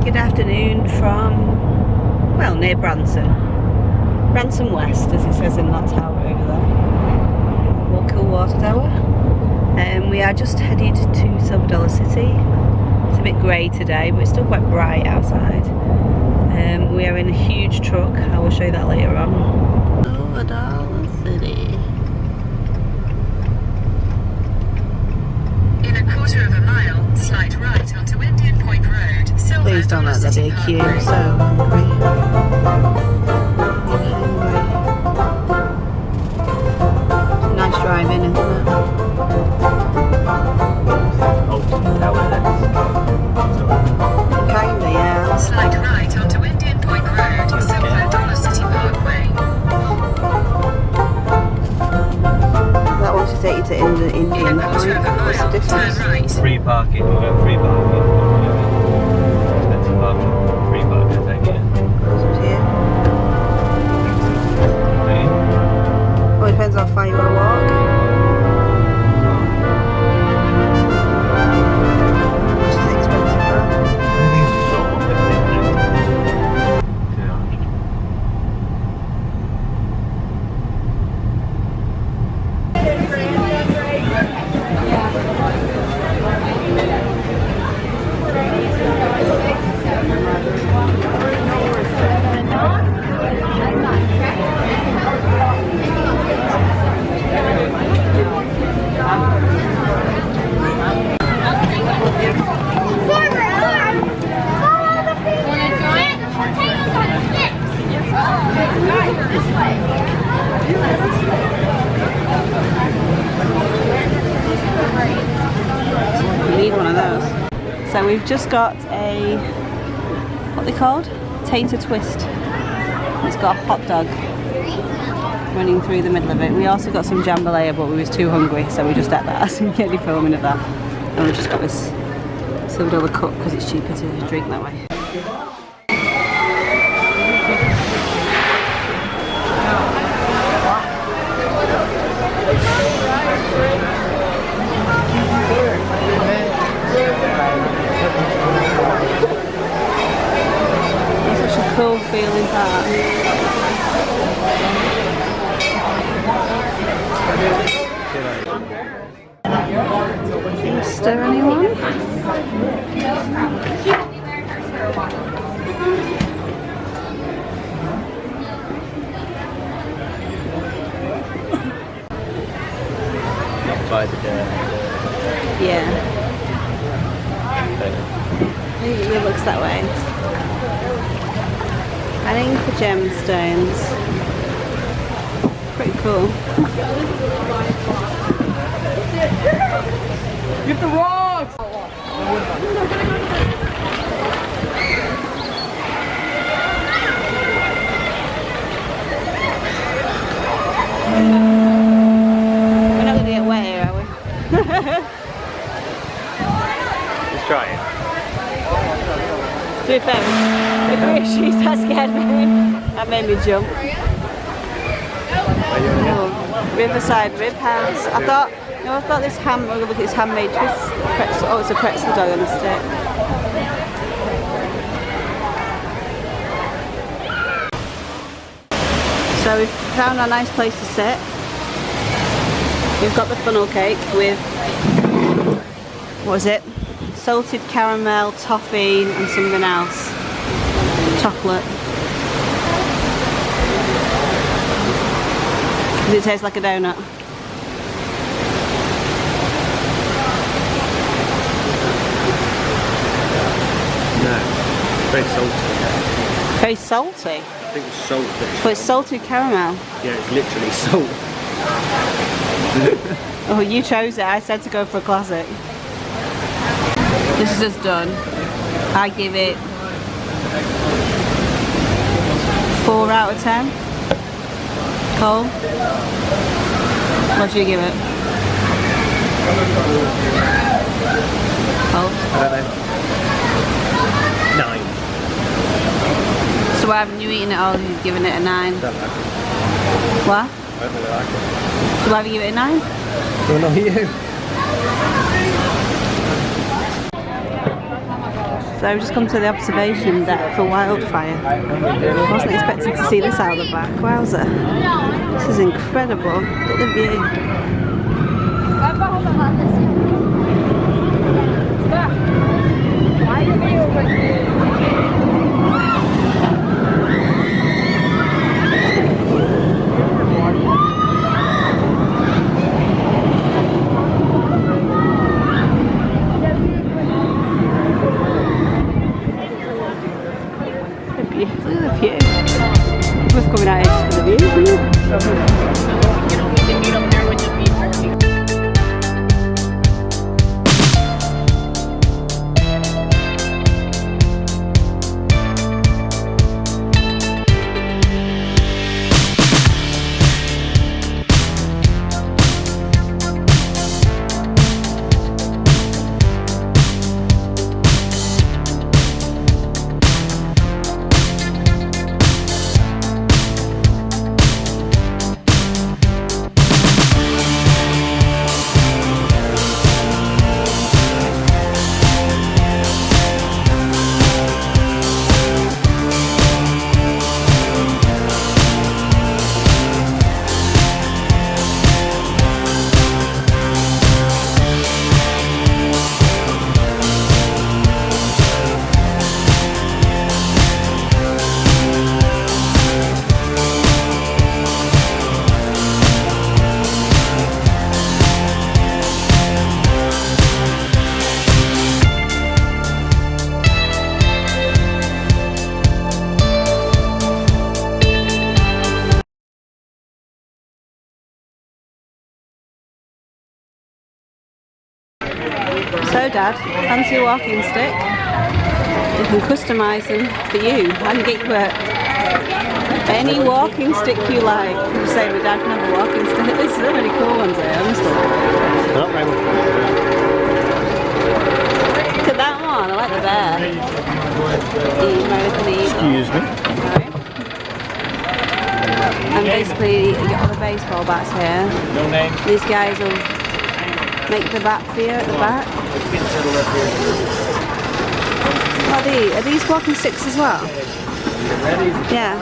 Good afternoon from, well, near Branson. Branson West, as it says in that tower over there. Walkill Water Tower. We are just headed to Silver Dollar City. It's a bit grey today, but it's still quite bright outside. We are in a huge truck. I will show you that later on. Silver Dollar City. In a quarter of a mile, slide right onto Indian Point Road. Please don't let there be a queue. I'm so hungry. Nice driving, isn't it? Kinda, yeah. Slide right onto Indian Point Road, Silver Dollar City Parkway. That one should take you to Indian Point. What's the difference? Turn right. Free parking, we've got free parking. Expensive parking, free parking, I take it. Well, it depends how far you want to walk. So we've just got a, what are they called? Tater twist. It's got a hot dog running through the middle of it. We also got some jambalaya, but we was too hungry, so we just ate that. So we can't get any filming of that. And we've just got this Silver Dollar cup because it's cheaper to drink that way. Cool feeling park. Is there anyone? Not by the dirt. Yeah. It looks that way. Heading for gemstones. Pretty cool. Get the rocks! We're not going to get wet here, are we? Let's try it. To be fair, if she's that scared me, that made me jump. Oh, Riverside Rib House. I thought this look at this handmade twist pretzel. Oh, it's a pretzel dog on a stick. So we've found a nice place to sit. We've got the funnel cake with, what is it? Salted caramel, toffee and something else. Chocolate. Does it taste like a donut? No, very salty. Very salty? I think it's salt. But it's salted caramel. Yeah, it's literally salt. Oh, you chose it. I said to go for a classic. This is just done. I give it 4 out of 10. Cole, what do you give it? Cole? I don't know. 9. So why haven't you eaten it all? You've given it a 9. Don't like it. What? I don't really like it. So why have you given it a 9? Well, not you. So I've just come to the observation deck for wildfire. I wasn't expecting to see this out of the back. Wowza. This is incredible. Look at the view. Look at the view. We're coming out here for the view, isn't it? So Dad, fancy a walking stick? You can customise them for you. I can get you any walking stick you like. You say my dad can have a walking stick. There's so many cool ones here, honestly. Not very much. Look at that one, I like the bear. Excuse me. And basically you get all the baseball bats here. No name. These guys will make the bat for you at the back. Are these walking sticks as well? Yeah.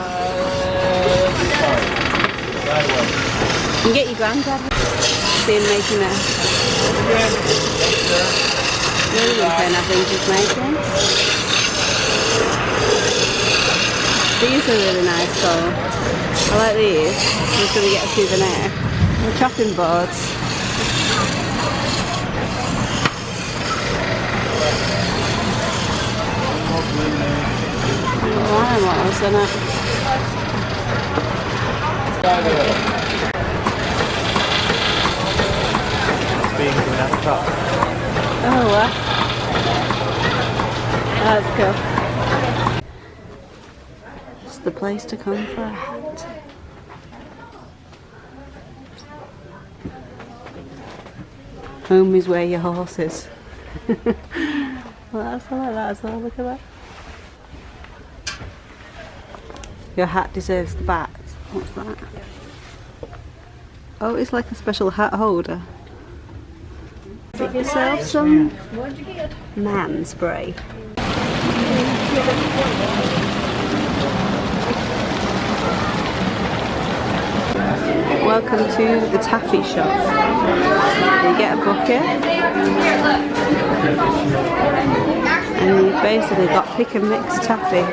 You can get your granddad been making a ruling pen, I think he's making. These are really nice though. I like these. I'm just going to get a souvenir. The chopping boards. Animals, isn't it? Being coming out the top. Oh, wow. That's cool. It's the place to come for a hat. Home is where your horse is. Well, that's all like that as well. Look at that. Your hat deserves the bat. What's that? Oh, it's like a special hat holder. Get yourself some man spray. Welcome to the taffy shop. You get a bucket and you've basically got pick and mix taffy.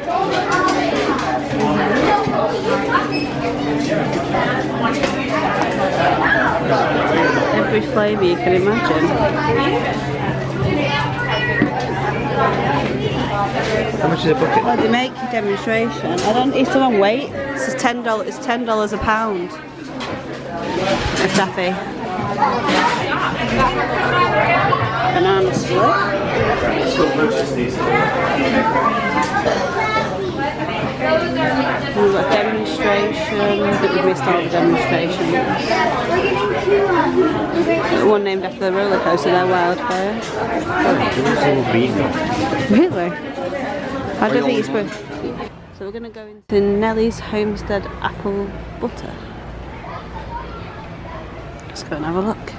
Every flavour you can imagine. How much is a bucket? Well, they make a demonstration. It's on weight. It's $10. It's $10 a pound of taffy. Banana split. So purchase these. We've got a demonstration, but we've missed all the demonstration. One named after the roller coaster, they're wildfire. Really? I don't think it's supposed. So we're going to go into Nellie's Homestead Apple Butter. Let's go and have a look.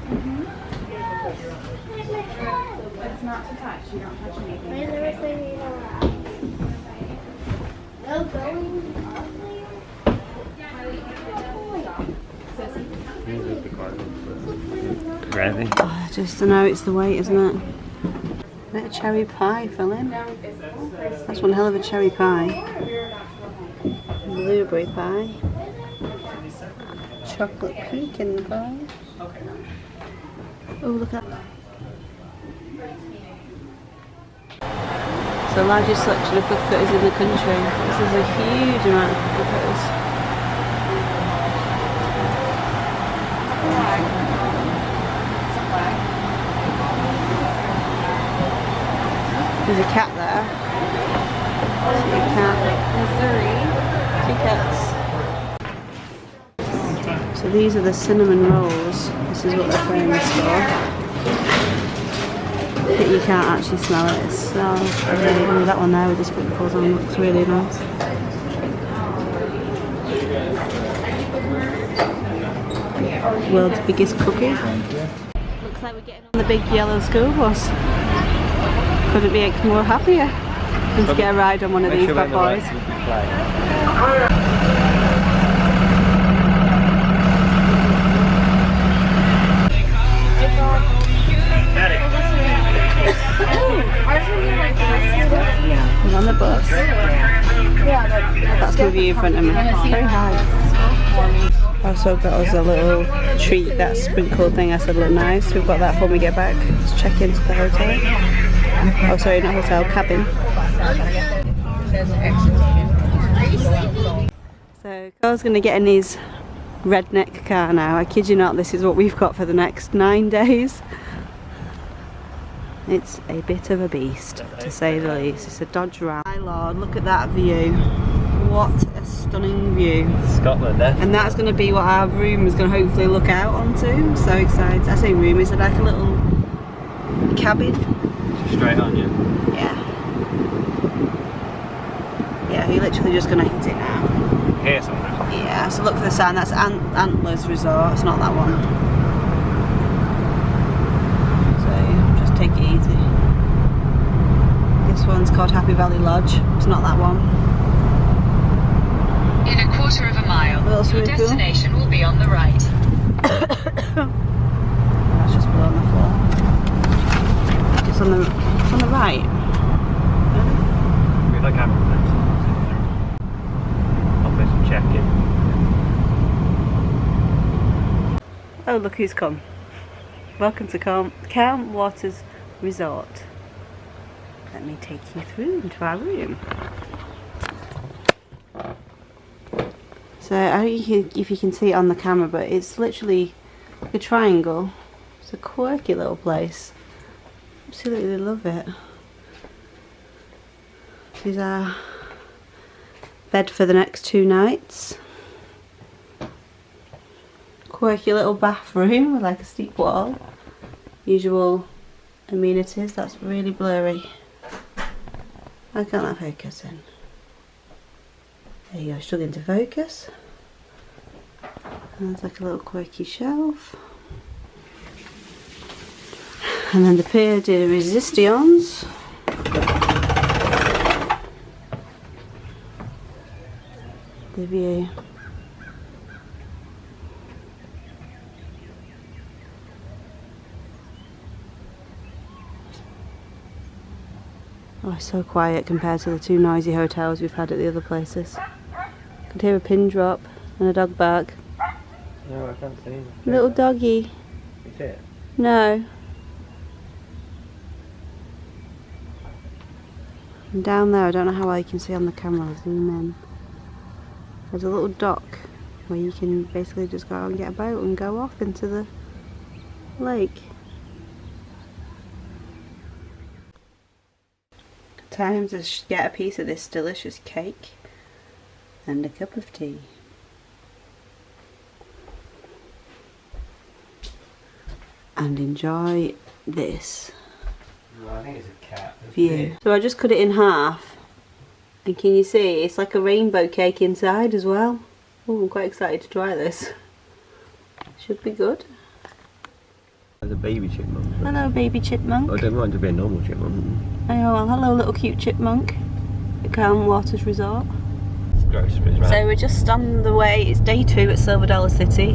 It's not to touch. You don't touch anything. Gravy. Oh, I just don't know, it's the weight, isn't it? Bit of cherry pie fell in. That's one hell of a cherry pie. Blueberry pie. Chocolate pecan pie. Oh, look at that. It's the largest selection of footers in the country. This is a huge amount of footers. There's a cat there. See a cat. Missouri. 2 cats. So these are the cinnamon rolls. This is what they're famous for. But you can't actually smell it. It smells really, that one there with the sprinkles on looks really nice. World's biggest cookie. Looks like we're getting on the big yellow school bus. Couldn't be more happier than to get a ride on one of these bad boys. We're on the bus. That's the view in front of me. Very high. Also got us a little treat, that sprinkle thing I said looked nice. We've got that when we get back. Let's check into the hotel. Oh sorry, not hotel, cabin. So Carl's going to get in his redneck car now. I kid you not, this is what we've got for the next 9 days. It's a bit of a beast, to say the least. It's a Dodge Ram. My lord, look at that view. What a stunning view. Scotland, eh? And that's going to be what our room is going to hopefully look out onto. So excited. I say room, is it like a little cabin? Straight on you. Yeah. Yeah, you're literally just going to hit it now. Here's something. Yeah, so look for the sign. That's Antlers Resort. It's not that one. Take it easy. This one's called Happy Valley Lodge. It's not that one. In a quarter of a mile, your destination will be on the right. That's just below on the floor. It's on the right. We'd like having office and check in. Oh, look who's come. Welcome to Calm Waters Resort. Let me take you through into our room. So I don't know if you can see it on the camera, but it's literally like a triangle. It's a quirky little place. Absolutely love it. This is our bed for the next 2 nights. Quirky little bathroom with like a steep wall. Usual amenities. That's really blurry. Why can't that focus in? There you go, struggling to focus. And there's like a little quirky shelf. And then the pier de resistance. The view. Oh, it's so quiet compared to the 2 noisy hotels we've had at the other places. Could hear a pin drop and a dog bark. No, I can't see him. Little doggy. You see it? No. And down there, I don't know how well you can see on the camera, I'll zoom in. There's a little dock where you can basically just go out and get a boat and go off into the lake. Time to get a piece of this delicious cake and a cup of tea. And enjoy this Well, I think it's a cat. view. So I just cut it in half, and can you see it's like a rainbow cake inside as well. Oh, I'm quite excited to try this. Should be good. There's a baby chipmunk. Hello, baby chipmunk. I don't mind to be a normal chipmunk. Oh, well, hello, little cute chipmunk. At Calm Waters Resort. It's groceries, right? So we're just on the way. It's day 2 at Silver Dollar City.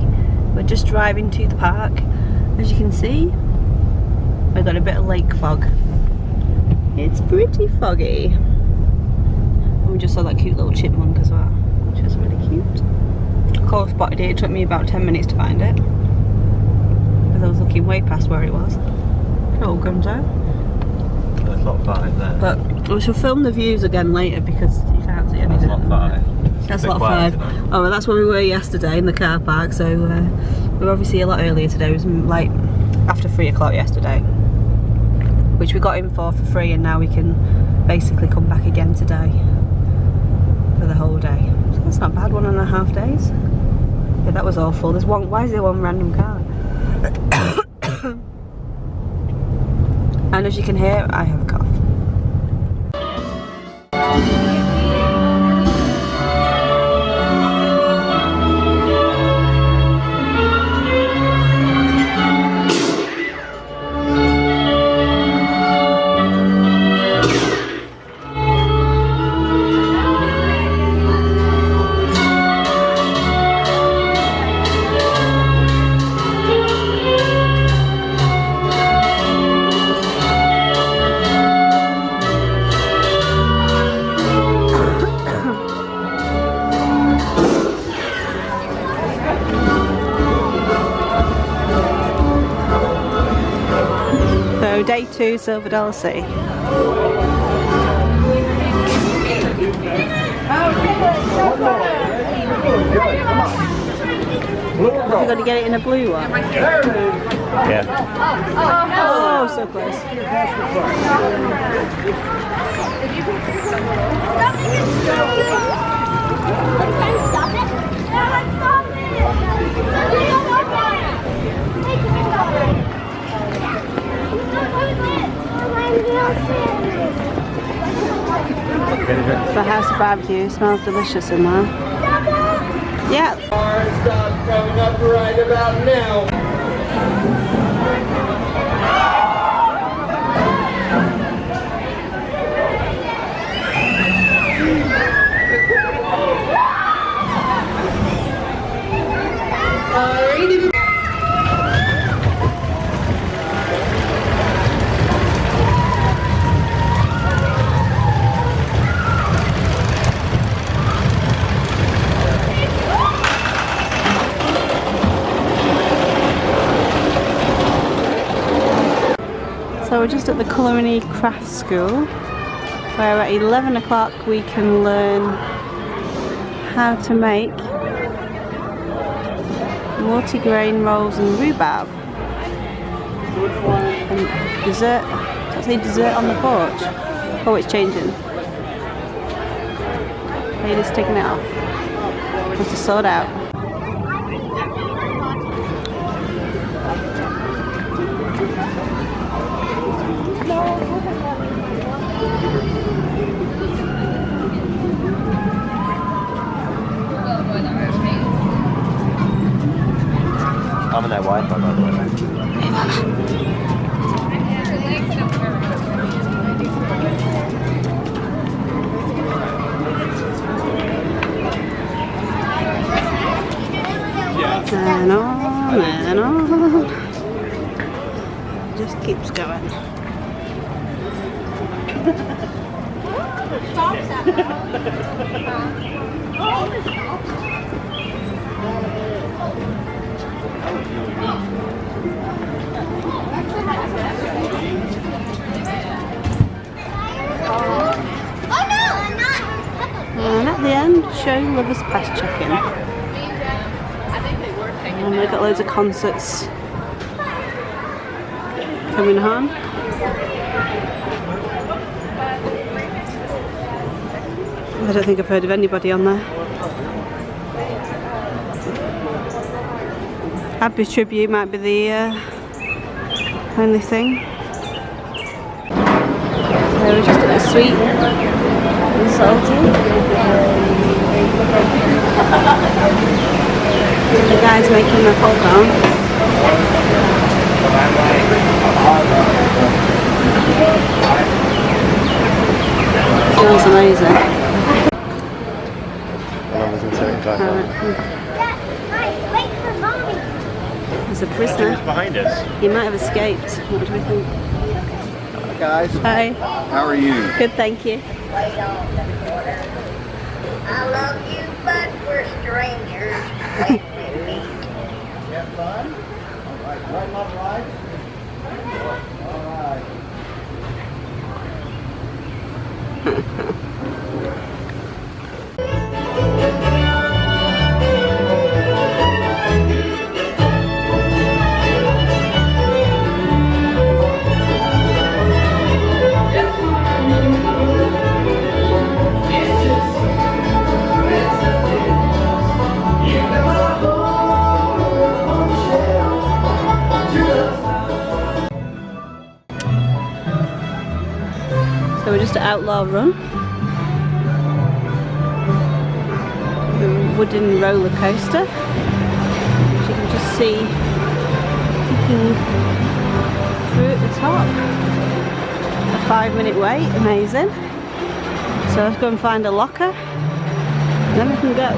We're just driving to the park. As you can see, we've got a bit of lake fog. It's pretty foggy. And we just saw that cute little chipmunk as well, which was really cute. Of course, spotted it. It took me about 10 minutes to find it, because I was looking way past where it was. Cool, Gunzo. That's lot 5 there. But we shall film the views again later because you can't see anything. That's lot 5. That's Bit lot quiet 5. today. Oh, well, that's where we were yesterday in the car park. So we were obviously a lot earlier today. It was like after 3 o'clock yesterday, which we got in for free, and now we can basically come back again today for the whole day. So that's not bad. 1.5 days. Yeah, that was awful. There's one. Why is there one random car? And as you can hear, I have a cough. So day 2, Silver Dollar City. Have you got to get it in a blue one? Yeah. Oh, so close. The House of Barbecue smells delicious in there. Yeah. Stop coming up right about now. So we're just at the Culinary Craft School, where at 11 o'clock we can learn how to make multigrain rolls and rhubarb. And dessert, does that say dessert on the porch? Oh, it's changing. Lady's taking it off. Must have sold out. I'm on their Wi-Fi, by the way. And on and on. Just keeps going. And at the end, show lovers past check-in. And we've got loads of concerts coming on. I don't think I've heard of anybody on there. Abbey Tribute might be the only thing. So we're just at the sweet and salty. The guy's making the popcorn. Smells amazing. There's a prisoner. Behind us. He might have escaped. What do we think? Hi guys. Hi. How are you? Good, thank you. I love you, but we're strangers. You have fun? Alright, right on ride? Alright. So we're just at Outlaw Run. The wooden roller coaster. Which you can just see peeking through at the top. It's a 5-minute wait, amazing. So let's go and find a locker. Then we can go.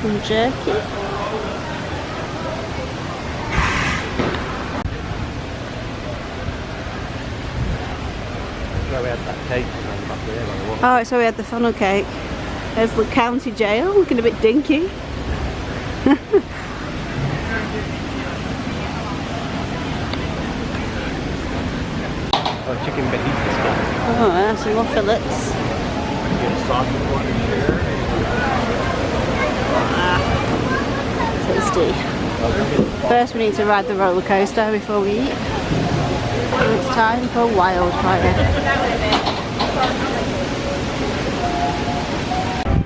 Some jerky. Where we had that cake on the back there when we walked. Oh, so we had the funnel cake. There's the county jail, looking a bit dinky. Oh, chicken fajita stuff. Oh, yeah, some more fillets. Get a sausage one in here. Tasty. First we need to ride the roller coaster before we eat. And it's time for wildfire.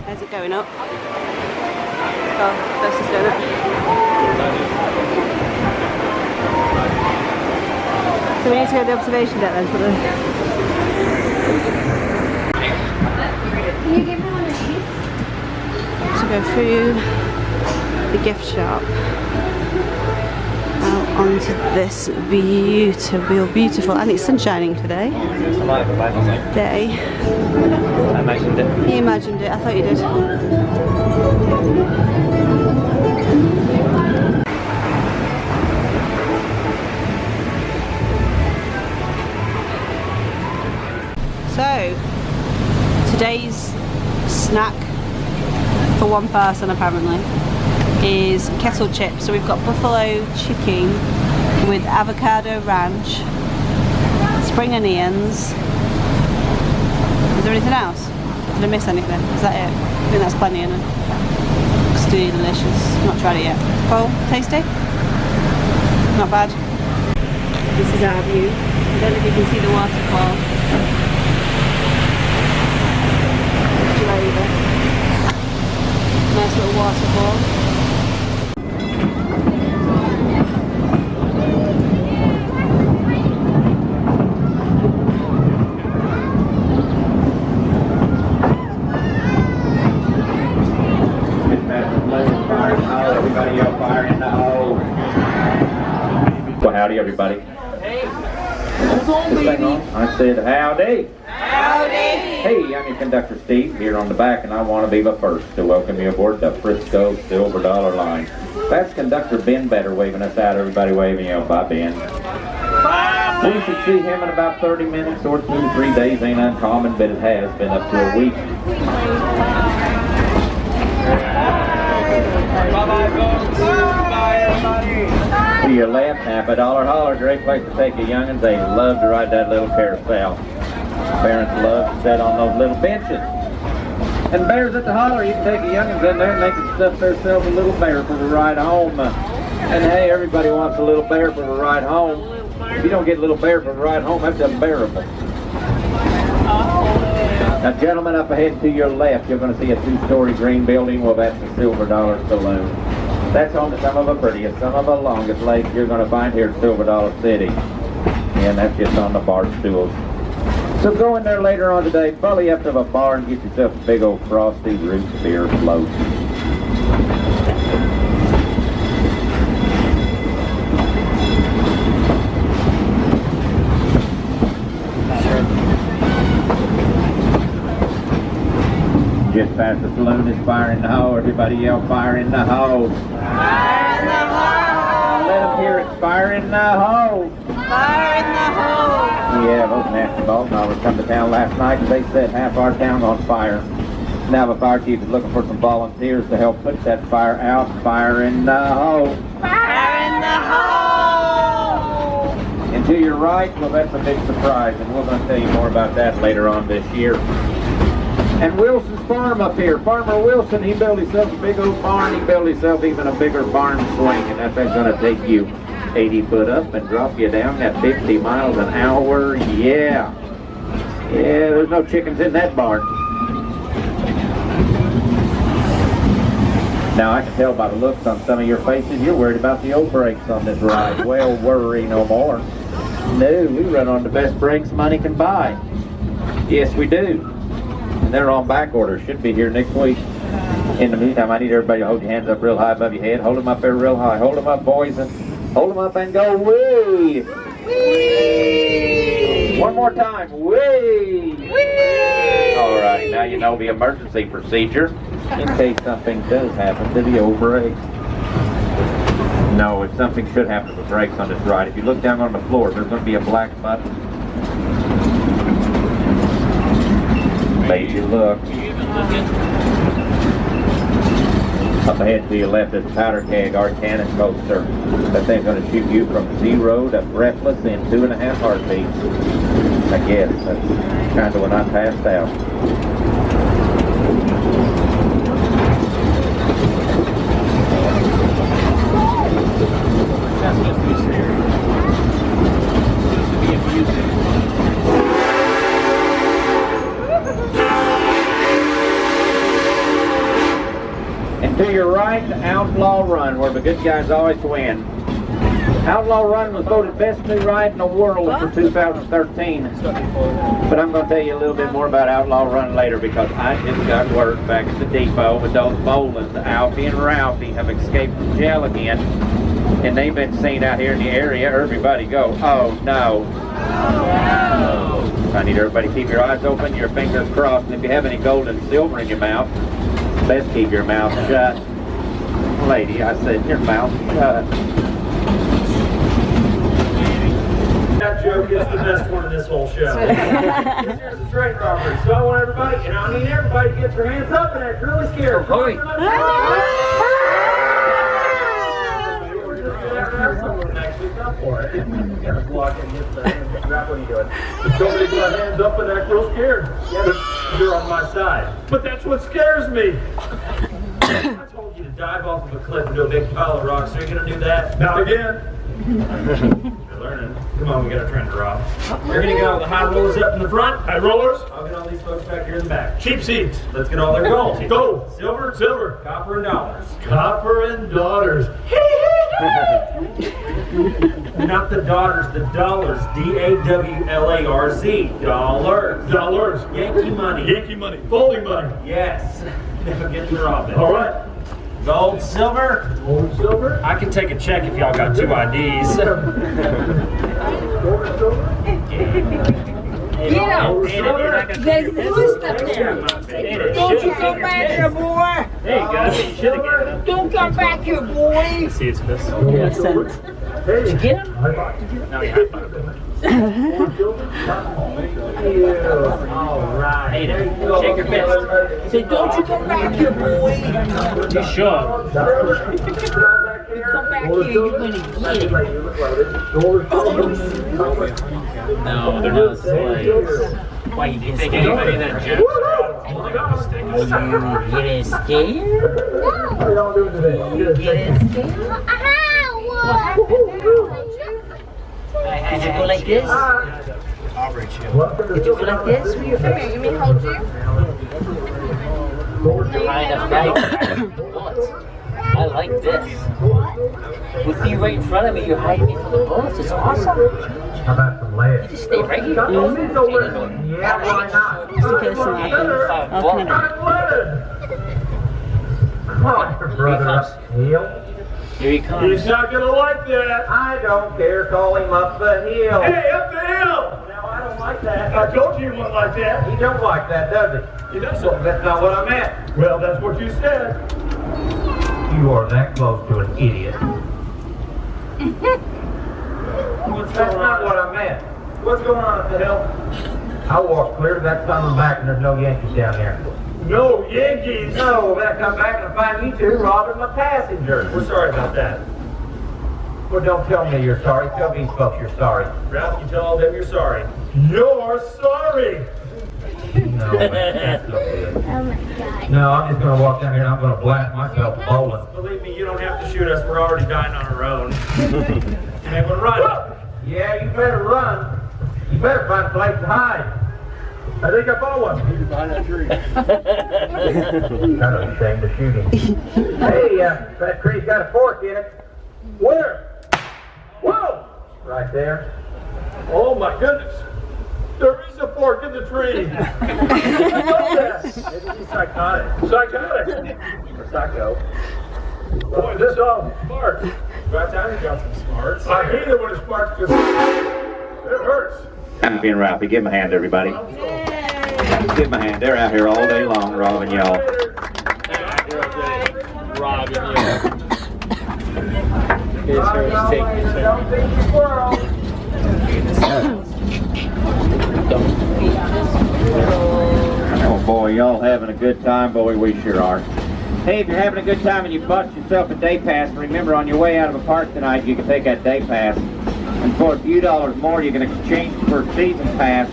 How's it going up? Oh, first it's going up. So we need to go to the observation deck then for the... Can you give me one of these? to go through the gift shop out onto this beautiful, and it's sun shining today. Day. I imagined it. You imagined it, I thought you did. So, today's snack for one person apparently is kettle chips. So we've got buffalo chicken with avocado ranch, spring onions. Is there anything else? Did I miss anything? Is that it? I think that's plenty, isn't it? Looks delicious. Not tried it yet. Cool? Tasty? Not bad. This is our view. I don't know if you can see the waterfall. Nice little waterfall. Everybody up fire in the hole. Well, howdy, everybody. Hey, hold on, baby. I said, howdy. Howdy. Hey, I'm your conductor, Steve, here on the back, and I want to be the first to welcome you aboard the Frisco Silver Dollar Line. That's Conductor Ben Better waving us out. Everybody waving you. Bye, Ben. Bye. We should see him in about 30 minutes or 2 to 3 days. Ain't uncommon, but it has been up to a week. Bye-bye, folks. Bye, everybody. To your left, Napa Dollar Holler, great place to take your youngins. They love to ride that little carousel. Parents love to sit on those little benches. And bears at the holler, you can take your youngins in there and they can stuff themselves a little bear for the ride home. And hey, everybody wants a little bear for the ride home. If you don't get a little bear for the ride home, that's unbearable. Now, gentlemen, up ahead to your left, you're going to see a 2-story green building. Well, that's the Silver Dollar Saloon. That's home to some of the prettiest, some of the longest lakes you're going to find here at Silver Dollar City. And that's just on the bar stools. So go in there later on today, bully up to the bar and get yourself a big old Frosty Root beer float. Just past the saloon is fire in the hole. Everybody yell fire in the hole. Fire in the hole! Let them hear it. Fire in the hole. Fire in the hole! Yeah, those nasty Baltimore's come to town last night and they set half our town on fire. Now the fire chief is looking for some volunteers to help put that fire out. Fire in the hole. Fire in the hole! And to your right, well, that's a big surprise, and we're going to tell you more about that later on this year. And Wilson's farm up here. Farmer Wilson, he built himself a big old barn. He built himself even a bigger barn swing, and that's going to take you 80 foot up and drop you down at 50 miles an hour. Yeah. Yeah, there's no chickens in that barn. Now, I can tell by the looks on some of your faces, you're worried about the old brakes on this ride. Well, worry no more. No, we run on the best brakes money can buy. Yes, we do. And they're on back order. Should be here next week. In the meantime, I need everybody to hold your hands up real high above your head. Hold them up there real high. Hold them up, boys, and hold them up and go wee! Wee! One more time. Wee! Wee! All right, now you know the emergency procedure in case something does happen to the old brakes. No, if something should happen to the brakes on this ride, if you look down on the floor, there's going to be a black button. Maybe you look. Up ahead to your left is Powder Keg, our cannon coaster. That thing's going to shoot you from 0 to breathless in 2.5 heartbeats. I guess that's kind of when I passed out. That's supposed to be scary. Supposed to be amusing. And to your right, Outlaw Run, where the good guys always win. Outlaw Run was voted best new ride in the world for 2013. But I'm going to tell you a little bit more about Outlaw Run later because I just got work back at the depot with those Bolins. Alfie and Ralphie have escaped from jail again. And they've been seen out here in the area. Everybody go, oh no. I need everybody to keep your eyes open, your fingers crossed. And if you have any gold and silver in your mouth, best keep your mouth shut. Lady, I said your mouth shut. That joke is the best one in this whole show. This here's a train robbery, so I want everybody, and I need everybody to get your hands up and act really scared. Holy. Actually come for it. Block and hit the hands. What are you doing? Somebody put their hands up and act real scared. Yeah, but you're on my side. But that's what scares me. I told you to dive off of a cliff into a big pile of rocks. Are you going to do that? Not again. You're learning. Come on, we got a trend to rob. We're going to get all the high rollers up in the front. High rollers. I'll get all these folks back here in the back. Cheap seats. Let's get all their gold. Gold. Silver. Silver. Copper and dollars. Copper and dollars. Not the daughters, the dollars. D-A-W-L-A-R-Z. Dollars. Dollars. Yankee money. Yankee money. Folding money. Yes. Never get to rob it. All right. Gold, silver. Gold, silver. I can take a check if y'all got 2 IDs. Gold, silver. Get out. There's the list up there. Don't you come back here, boy. There you go. You should have given it. Don't come back here, boy. See his fist. Innocent. Hey, Did you get him? high five. Did you get him? No, yeah. All right. Hey, shake your fist. Say, don't you come back here, boy. You should. Come back here, you're gonna get it. No, they're not slaves. Why you get Think scared? anybody that jumps around You get scared? How y'all doing today? You get scared? Did you go like this? Did you go like this? Come here, you mean hold you? Kind of nice. Bullets. I like this. With you right in front of me, you're hiding me from the bullets. It's awesome. How about some lead? You just stay right here. Yeah, why not? Just in case something happens. I'll come in. Come on, brother. Heel. Here he comes. He's not gonna like that. I don't care. Call him up the hill. Hey, up the hill! No, I don't like that. I told you he wouldn't like that. He don't like that, does he? He doesn't. That's not what I meant. Well, that's what you said. You are that close to an idiot. That's not what I meant. What's going on at the hill? I walked clear to that tunnel back and there's no Yankees down there. No Yankees? No, when I come back and find you two robbing my passengers. We're sorry about that. Well, don't tell me you're sorry. Tell these folks you're sorry. Ralph, you tell all them you're sorry. You're sorry! No, that's not good. Oh my God. No, I'm just gonna walk down here and I'm gonna blast myself bowling. Believe me, you don't have to shoot us. We're already dying on our own. And we're running. Yeah, you better run. You better find a place to hide. I think I found one. He's behind that tree. Kind of ashamed to shoot him. Hey, that tree's got a fork in it. Where? Whoa! Right there. Oh my goodness. There is a fork in the tree. I know that. Maybe he's psychotic. Psychotic. Or psycho. Boy, this all sparks. About time you got some sparks. I hate it when it sparks because it hurts. Happy and Ralphie, give him a hand, everybody. Give him a hand. They're out here all day long robbing y'all. Robbing you. Don't think you squirrel. Oh boy, y'all having a good time? Boy, we sure are. Hey, if you're having a good time and you bought yourself a day pass, remember on your way out of a park tonight, you can take that day pass. And for a few dollars more, you can exchange for a season pass.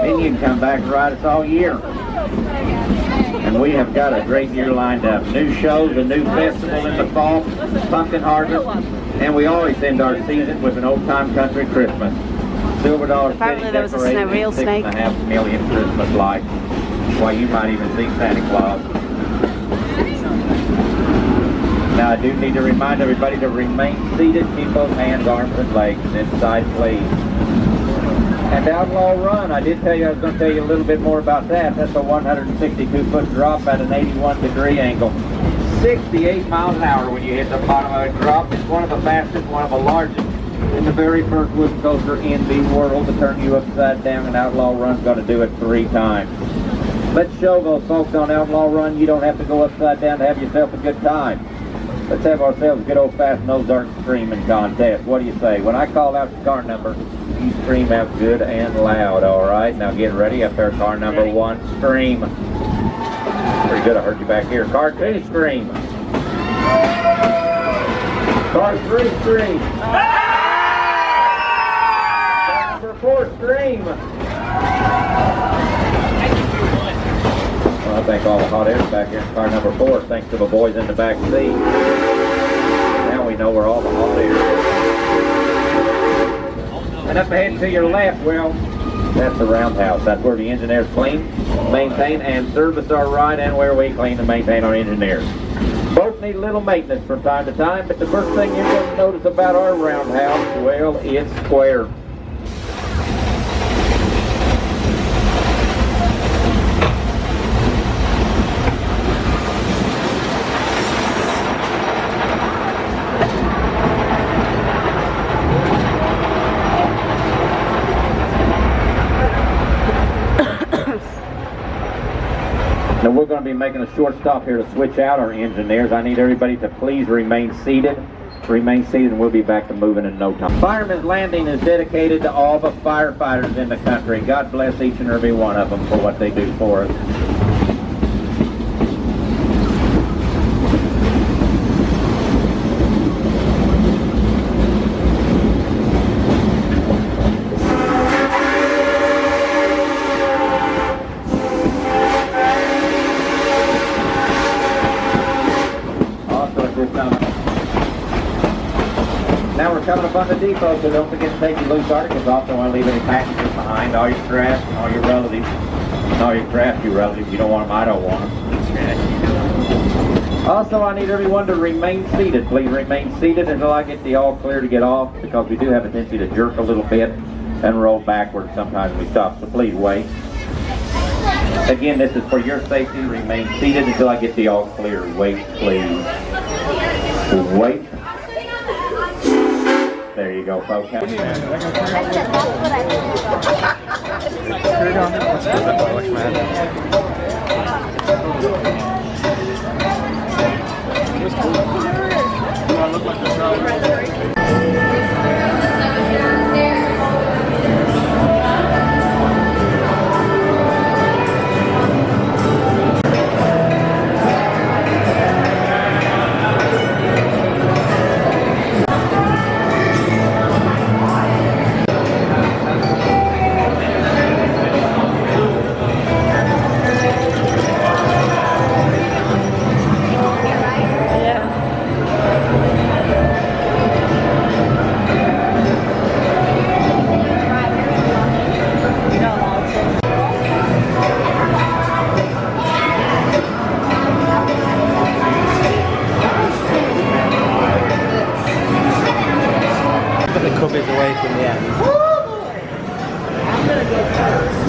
Then you can come back and ride us all year. And we have got a great year lined up. New shows, a new festival in the fall, pumpkin harvest, and we always end our season with an old-time country Christmas. Silver Dollar Apparently City there was a real snake. 6.5 million Christmas lights. Why, you might even see Santa Claus. Now, I do need to remind everybody to remain seated, keep those hands, arms, and legs inside, please. And Outlaw Run, I did tell you I was going to tell you a little bit more about that. That's a 162-foot drop at an 81-degree angle. 68 miles an hour when you hit the bottom of the drop. It's one of the fastest, one of the largest, and the very first wood coaster in the world to turn you upside down. And Outlaw Run's going to do it 3 times. Let's show those folks on Outlaw Run you don't have to go upside down to have yourself a good time. Let's have ourselves a good old-fashioned nose-dart screaming contest. What do you say? When I call out your car number, you scream out good and loud, all right? Now get ready up there, car number 1, scream. Pretty good, I heard you back here. Car 2, scream. Car 3, scream. Car number 4, scream. Well, I think all the hot air's back here in car number 4, thanks to the boys in the back seat. Now we know where all the hot air is. And up ahead to your left, well, that's the roundhouse. That's where the engineers clean, maintain, and service our ride, and where we clean and maintain our engineers. Both need a little maintenance from time to time, but the first thing you're going to notice about our roundhouse, well, it's square. Now we're going going to be making a short stop here to switch out our engineers. I need everybody to please remain seated. Remain seated, and we'll be back to moving in no time. Fireman's Landing is dedicated to all the firefighters in the country. God bless each and every one of them for what they do for us. Now we're coming up on the depot, so don't forget to take your loose articles off. Don't want to leave any passengers behind. All your trash, all your relatives, all your crafty relatives. You don't want them, I don't want them. Also, I need everyone to remain seated. Please remain seated until I get the all clear to get off, because we do have a tendency to jerk a little bit and roll backwards sometimes when we stop, so please wait. Again, this is for your safety. Remain seated until I get the all clear. Wait, please. Wait. There you go, folks. Cubbies away from the end. I'm gonna go first.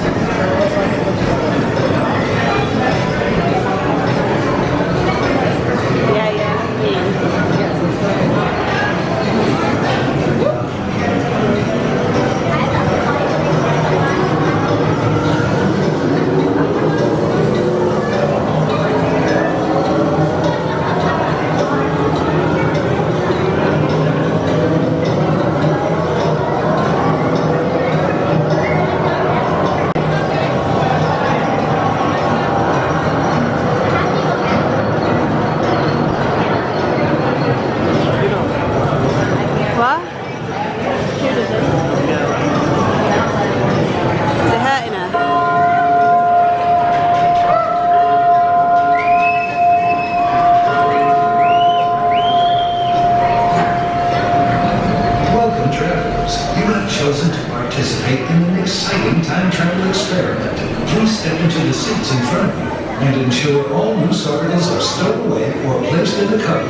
chosen to participate in an exciting time travel experiment. Please step into the seats in front of you and ensure all loose articles are stowed away or placed in the cubby.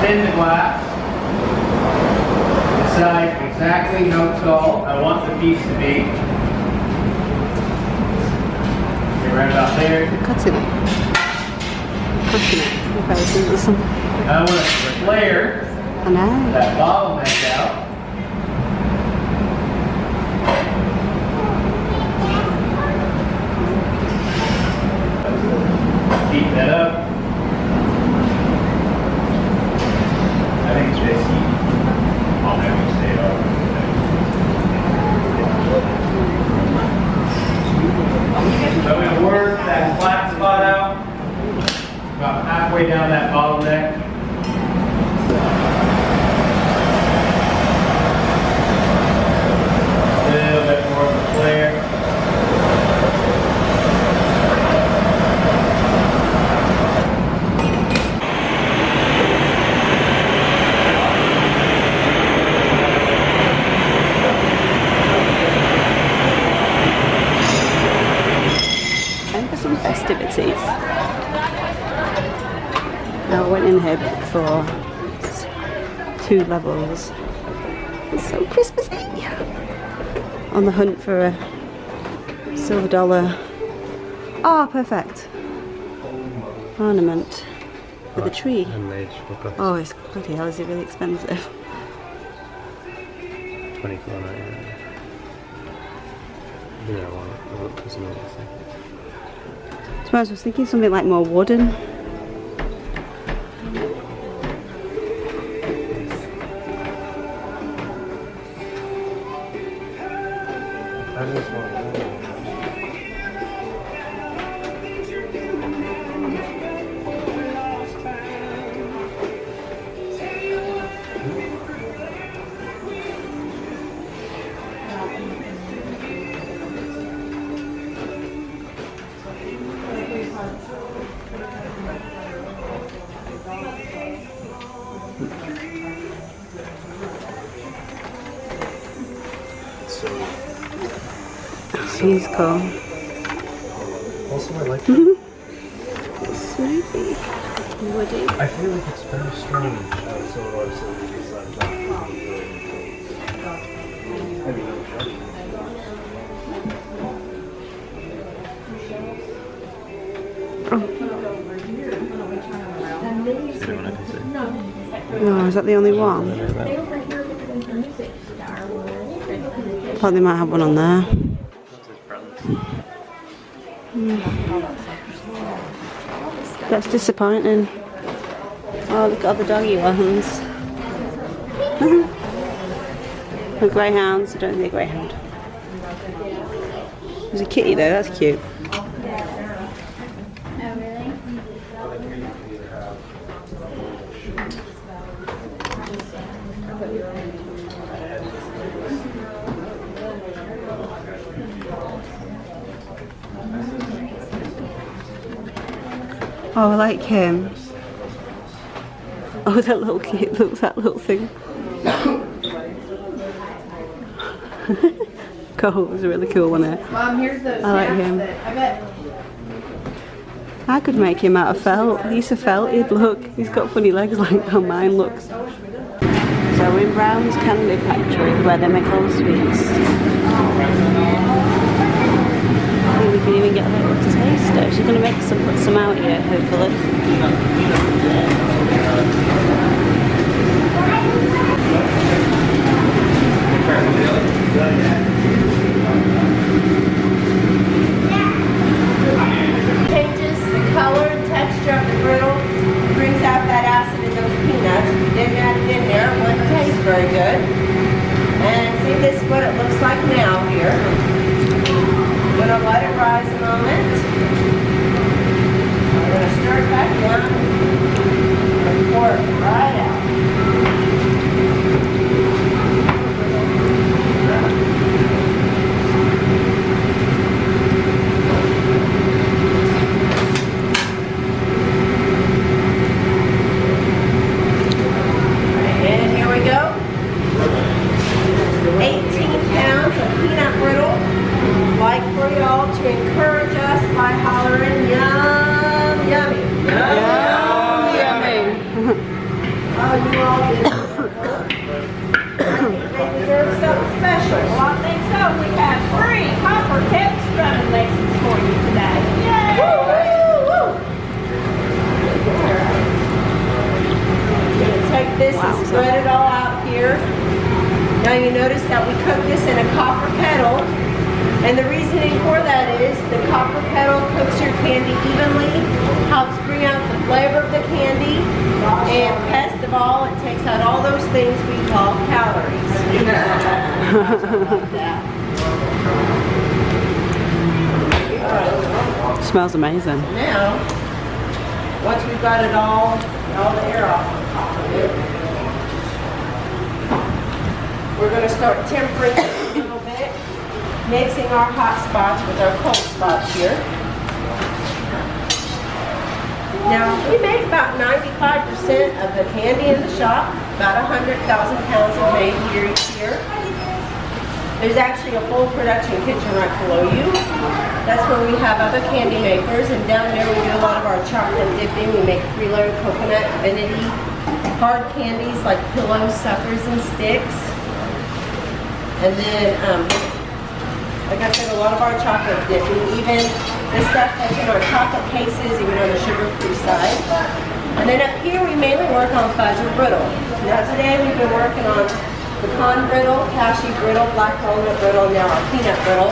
In the glass, decide exactly how tall I want the piece to be. Okay, right about there. Cutting it. Cutting it. If I was doing something. I want to flare that bottleneck out. Keep that up. I think it's risky. I'll never stay up. So I'm going to work that flat spot out about halfway down that bottleneck. I went in here before. It's 2 levels. It's so Christmassy. On the hunt for a silver dollar. Oh, perfect. Ornament with a tree. Oh, it's bloody hell, is it really expensive? 24.99. Yeah, I want it. So I was thinking something like more wooden. He's cool. Also, I like Snoopy. Woody. I feel like it's very strange. Oh, is that the only one? Thought they might have one on there. That's disappointing. Oh, look at all the doggy ones. The greyhounds. I don't need a greyhound. There's a kitty though. That's cute. Oh, I like him. Oh, that little kid, look, that little thing. Cool, it's a really cool one there. Mom, here's those. I like him. I bet. I could make him out of felt. He's a felted look. He's got funny legs like how mine looks. So we're in Brown's Candy Factory where they make all the sweets. I think we can even get a little taster. She's going to make some, put some out here, hopefully. Changes the color and texture of the brittle, brings out that acid in those peanuts. If you didn't add it in there, it wouldn't taste very good. And see, this is what it looks like now here. I'm gonna let it rise a moment. I'm gonna stir it back down and pour it right out. And here we go. 18 pounds of peanut brittle. Like for y'all to encourage us by hollering, yum, yummy. Yum, yummy. Oh, you all did it. They deserve something special. Well, I think so. We have 3 copper kept strumming lessons for you today. Yay! Woo, woo, woo. I'm going to take this and spread it all out here. Now you notice that we cook this in a copper kettle. And the reasoning for that is the copper kettle cooks your candy evenly, helps bring out the flavor of the candy, and best of all, it takes out all those things we call calories. Smells amazing. Now, once we've got it all the air off the top of it, we're going to start tempering it a little bit. Mixing our hot spots with our cold spots here. Now, we make about 95% of the candy in the shop, about 100,000 pounds of made here each year. There's actually a full production kitchen right below you. That's where we have other candy makers, and down there we do a lot of our chocolate dipping. We make 3-layer coconut, vanity, hard candies like pillows, suckers, and sticks. And then, like I said, a lot of our chocolate dipping, even the stuff that's in our chocolate cases, even on the sugar-free side. And then up here we mainly work on fudge and brittle. Now today we've been working on pecan brittle, cashew brittle, black walnut brittle, and now our peanut brittle.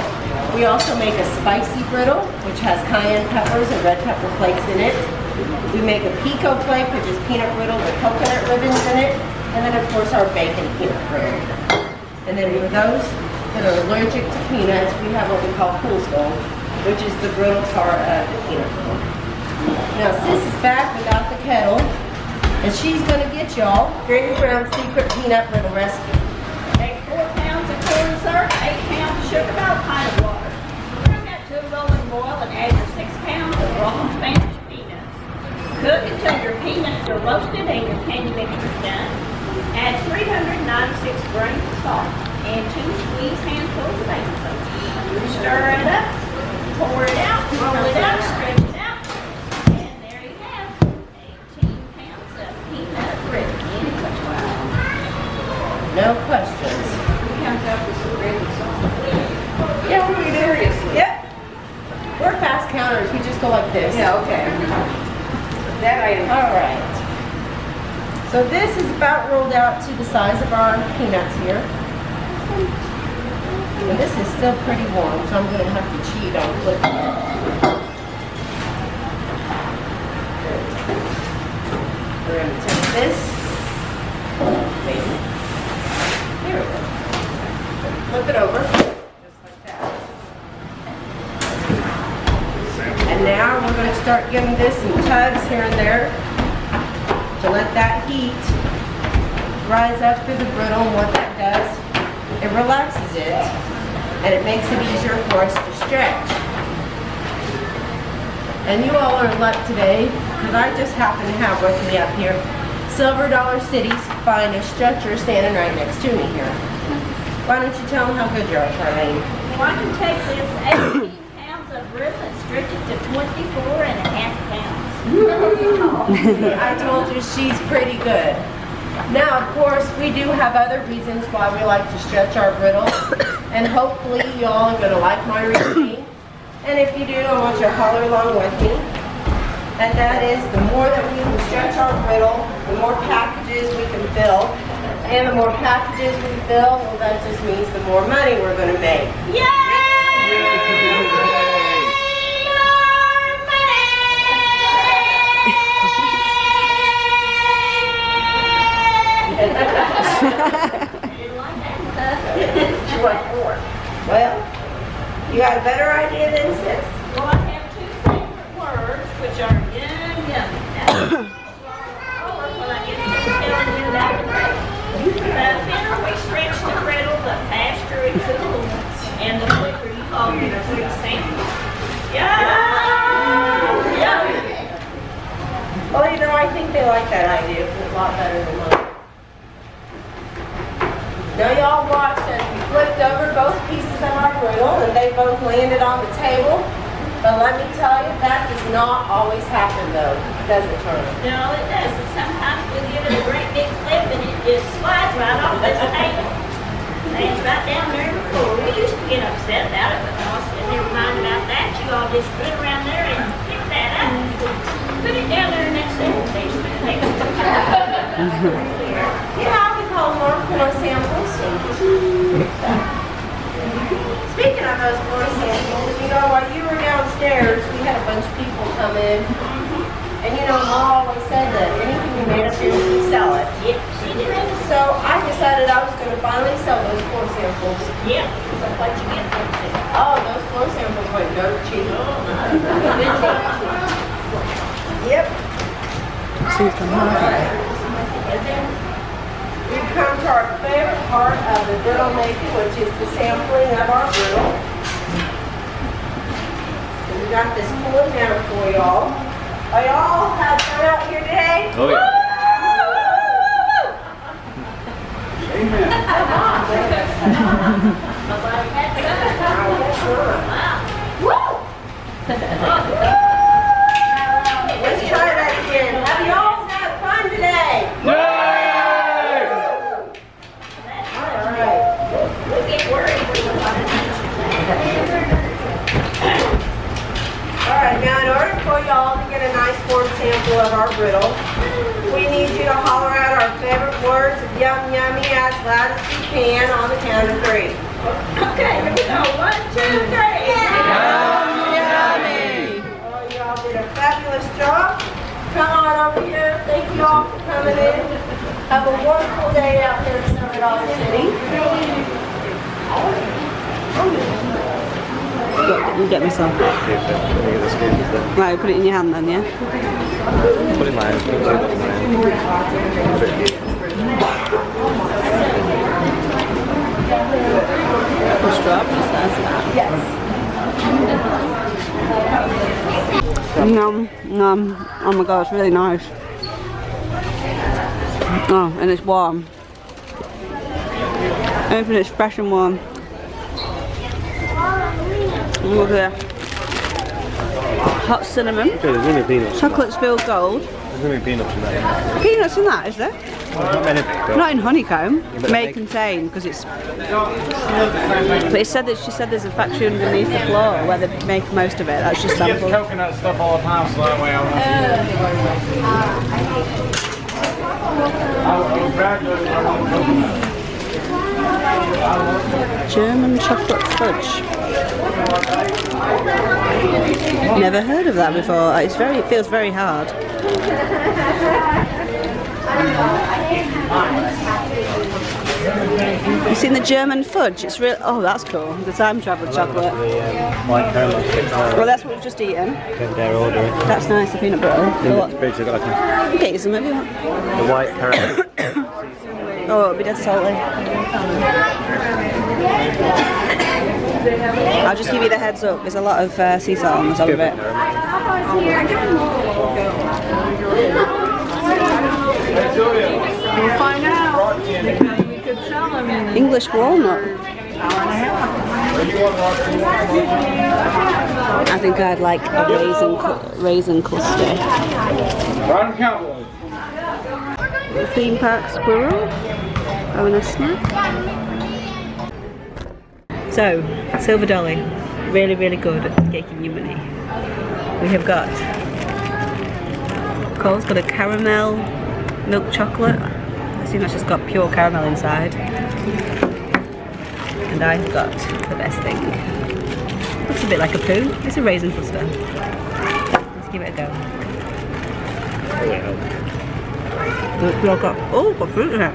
We also make a spicy brittle, which has cayenne peppers and red pepper flakes in it. We make a pico flake, which is peanut brittle with coconut ribbons in it. And then of course our bacon peanut brittle. And then for those that are allergic to peanuts, we have what we call Cool Skull, which is the brittle part of the peanut brittle. Now Sis is back without the kettle, and she's gonna get y'all Granny Brown's secret peanut brittle recipe. Take 4 pounds of corn syrup, 8 pounds of sugar, about a pint of water. Bring that to a rolling boil and add your 6 pounds of raw Spanish peanuts. Cook until your peanuts are roasted and your candy mixture is done. Add 396 grams of salt and 2 squeezed handfuls of baking soda. Stir it up, pour it out, roll it up, stretch it out, and there you have 18 pounds of peanut brittle. Any questions? No questions. We have to have this already, so. Yeah, we do. Yep. We're fast counters. We just go like this. Yeah, okay. That item. All right. So this is about rolled out to the size of our peanuts here. And this is still pretty warm, so I'm going to have to cheat on flipping it. We're going to take this. Maybe. Here we go. Flip it over. Just like that. And now we're going to start giving this some tugs here and there to let that heat rise up through the brittle. And what that does, it relaxes it and it makes it easier for us to stretch. And you all are in luck today because I just happen to have with me up here Silver Dollar City's finest stretcher standing right next to me here. Why don't you tell them how good you are, Charlene? Well, I can take this 18 pounds of brittle and stretch it to 24.5 pounds. I told you she's pretty good. Now, of course, we do have other reasons why we like to stretch our brittle, and hopefully you all are going to like my routine. And if you do, I want you to holler along with me. And that is, the more that we can stretch our brittle, the more packages we can fill. And the more packages we fill, well, that just means the more money we're going to make. You want more? Well, you got a better idea than Sis? Well, I have 2 favorite words, which are yum, yummy. When I get to telling you about the bread. The thinner we stretch the brittle, the faster it cools, and the quicker you all get a quick sample. Yum! Yummy! Well, you know, I think they like that idea. It's a lot better than mine. Now y'all watched as we flipped over both pieces of our brittle and they both landed on the table. But let me tell you, that does not always happen though, does it, Turner? No, it doesn't. Sometimes we give it a great big flip and it just slides right off this table. Lands right down there on the floor. We used to get upset about it, but I said, never mind about that. You all just put it around there and pick that up. Put it down there next to the station. Yeah, we call them our floor samples. Speaking of those floor samples, you know, while you were downstairs, we had a bunch of people come in. And you know, Mom always said that anything we made up here, we sell it. Yep, she did. So I decided I was going to finally sell those floor samples. Yep, so what'd you get from it? Oh, those floor samples went dirt cheap. Yep. See if I'm We come to our favorite part of the brittle making, which is the sampling of our brittle. And we got this cooling down for y'all. Are y'all had fun out here today? Oh yeah. Amen. Let's try that again. Have you all had fun today? Alright, now in order for y'all to get a nice warm sample of our brittle, we need you to holler out our favorite words of yum yummy as loud as you can on the count of 3. Okay, here we go. 1, 2, 3. Oh, y'all did a fabulous job. Come on over here. Thank you all for coming in. Have a wonderful day out here in Dollar City. You get me some. Right, put it in your hand then, yeah? Put it in my hand. Strawberries, that's that. Yes. Yum, yum. Oh my god, it's really nice. Oh, and it's warm. Everything is fresh and warm. Look at that. Hot cinnamon. Okay, there's only peanuts. Chocolate's filled gold. There's only peanuts in there. Peanuts in that, is there? Not many. Not in honeycomb. But May contain, because it's. But it said that she said there's a factory underneath the floor where they make most of it. That's just samples. Coconut stuff all the time, so that way German chocolate fudge. Never heard of that before. It's very. It feels very hard. You've seen the German fudge? It's real. Oh, that's cool. The time travel chocolate. White caramel. Well, that's what we've just eaten. They're ordering. That's nice. The peanut butter. Okay, you some if you want. The white caramel. Oh, it'll be dead salty. I'll just give you the heads up. There's a lot of sea salt on the top of it. We'll find out. You could sell them in English walnut. I think I'd like a raisin custard. Theme park squirrel. Having a snack. So, Silver Dolly, really, really good at taking your money. We have got, Cole's got a caramel milk chocolate. I assume that's just got pure caramel inside. And I've got the best thing. Looks a bit like a poo. It's a raisin cluster. Let's give it a go. Got fruit in it.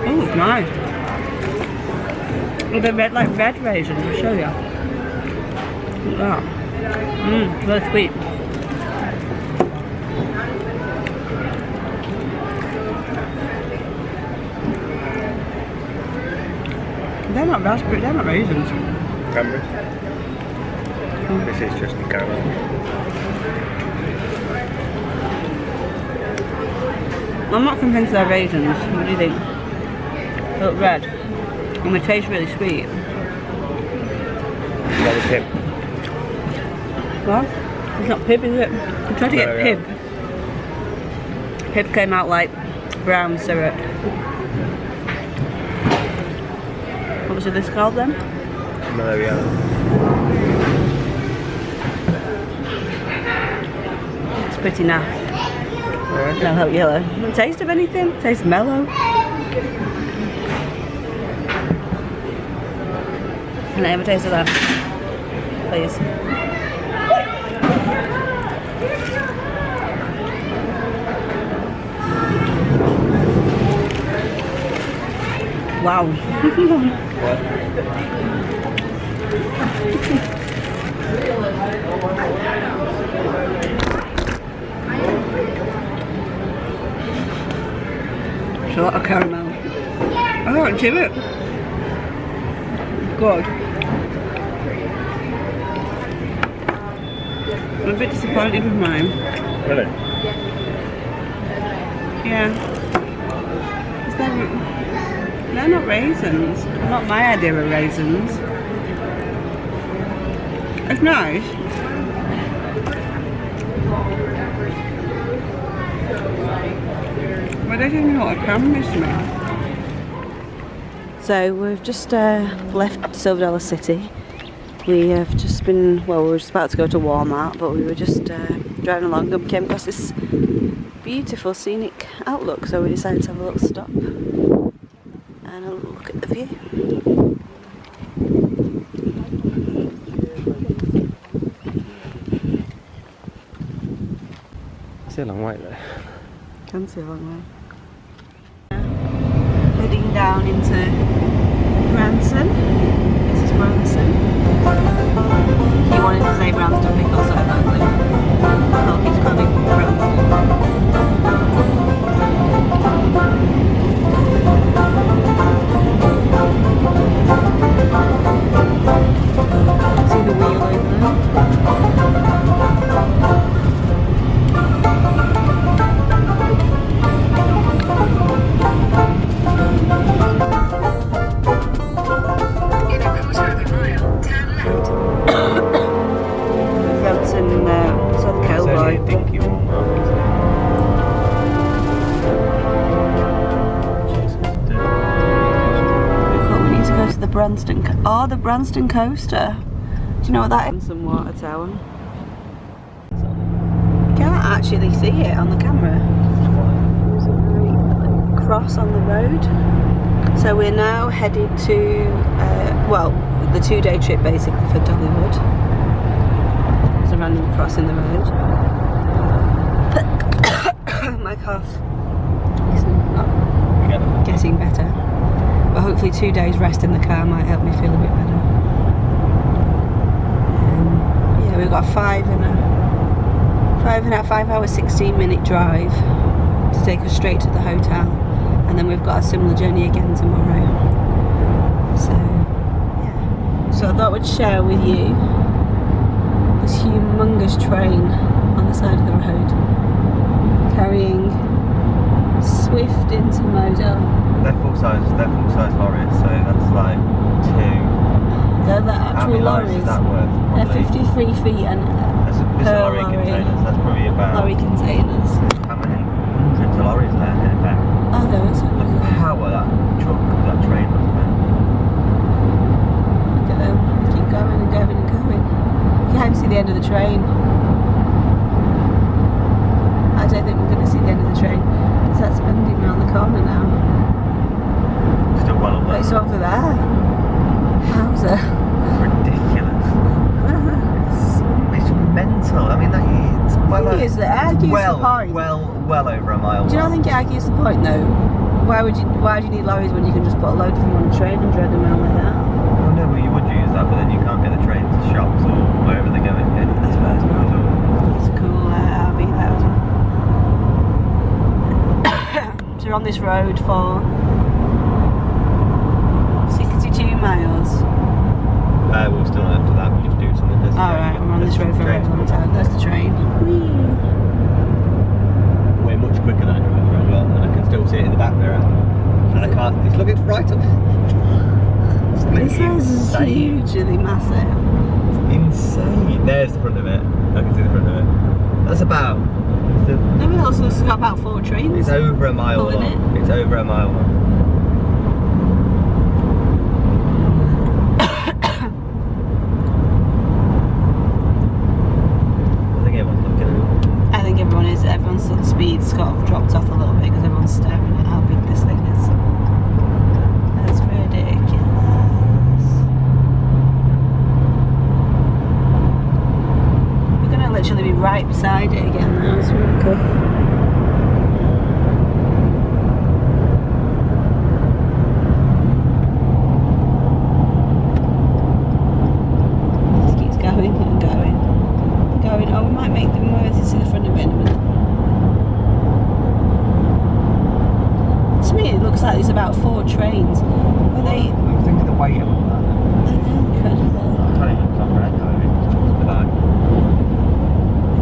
Oh, it's nice. Oh, they're red, like red raisins, I'll show you. Look at that. Really sweet. They're not raspberry, they're not raisins. Cranberry. This is just the caramel. I'm not convinced they're raisins. What do you think? They look red. And they taste really sweet. That is pib. What? It's not pib, is it? I tried to get pib. Pib came out like brown syrup. What was this called then? No, yeah. It's pretty naff. No, help yellow. Taste of anything? Tastes mellow. Can I have a taste of that? Please. Wow. It's a lot of caramel. I don't chip it. Good. I'm a bit disappointed with mine. Really? Yeah. Is that They're not raisins. Not my idea of raisins. It's nice. But I don't know what a cranberry smell. So we've just left Silver Dollar City. We have just been, well, we were just about to go to Walmart, but we were just driving along and came across this beautiful scenic outlook, so we decided to have a little stop and a little look at the view. See a long way there. Can see a long way. Heading down into Branson. This is Branson. He wanted to say Branston because I don't think. Well, he's calling Branson. See the wheel over there? The Branston coaster. Do you know what that is? Some water tower. You can't actually see it on the camera. There's a great cross on the road. So we're now headed to, well, the 2-day trip basically for Dollywood. There's a random cross in the road. My cough is not getting better. But hopefully 2 days rest in the car might help me feel a bit better. Yeah, we've got a 5 hour 16-minute drive to take us straight to the hotel, and then we've got a similar journey again tomorrow. So yeah, so I thought I'd share with you this humongous train on the side of the road carrying Swift into Model. They're full size lorries, so that's like 2. They're the actual lorries. Is that worth? They're 53 feet and per lorry containers. That's probably about lorry containers. How many hundreds of lorries there in effect? Oh, there is. Look at the power that train must have. Look at them. They keep going and going and going. You can't see the end of the train. I don't think we're going to see the end of the train. Because that's bending around the corner now. Still well up there. It's over there. Wowzer. Ridiculous. It's mental. I mean, it's well over. It argues the point. Well over a mile. Do you not think it argues the point though? Why do you need lorries when you can just put a load of them on a train and drag them around like that? Well, no, but you would use that, but then you can't get the train to shops or wherever they're going. I suppose not. It's a cool RV that as well. So we're on this road for 62 miles. We'll still after that, we'll just do something. Alright, we're on this road for a very long time. There's the train. Whee. We're much quicker than I remember as well, and I can still see it in the back mirror. And I can't, look, it's right up. This is hugely massive. It's insane. There's the front of it. I can see the front of it. That's about... No, but also it's got about 4 trains. It's over a mile long. It's over a mile long. Everyone's sort of speed's sort of dropped off a little bit because everyone's staring at how big this thing is. That's ridiculous. We're going to literally be right beside it again now. It's really cool. It just keeps going and going and going. Oh, we might make them move to the front of it in a minute. To me, it looks like there's about 4 trains. Are they? I'm thinking the weight of all that. They're incredible. I can't even comprehend how it is.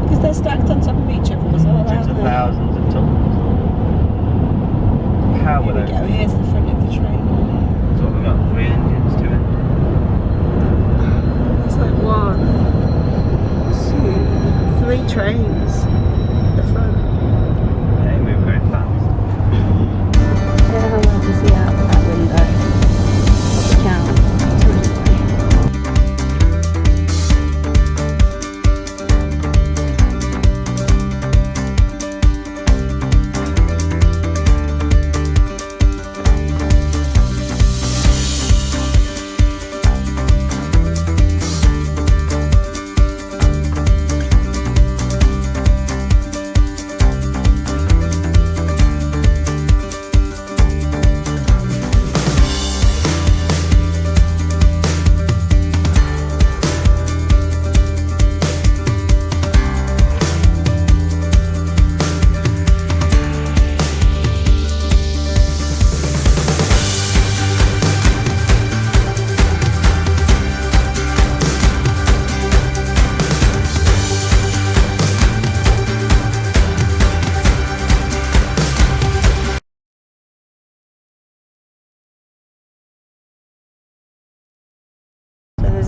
Because they're stacked on top of each other as well, aren't they?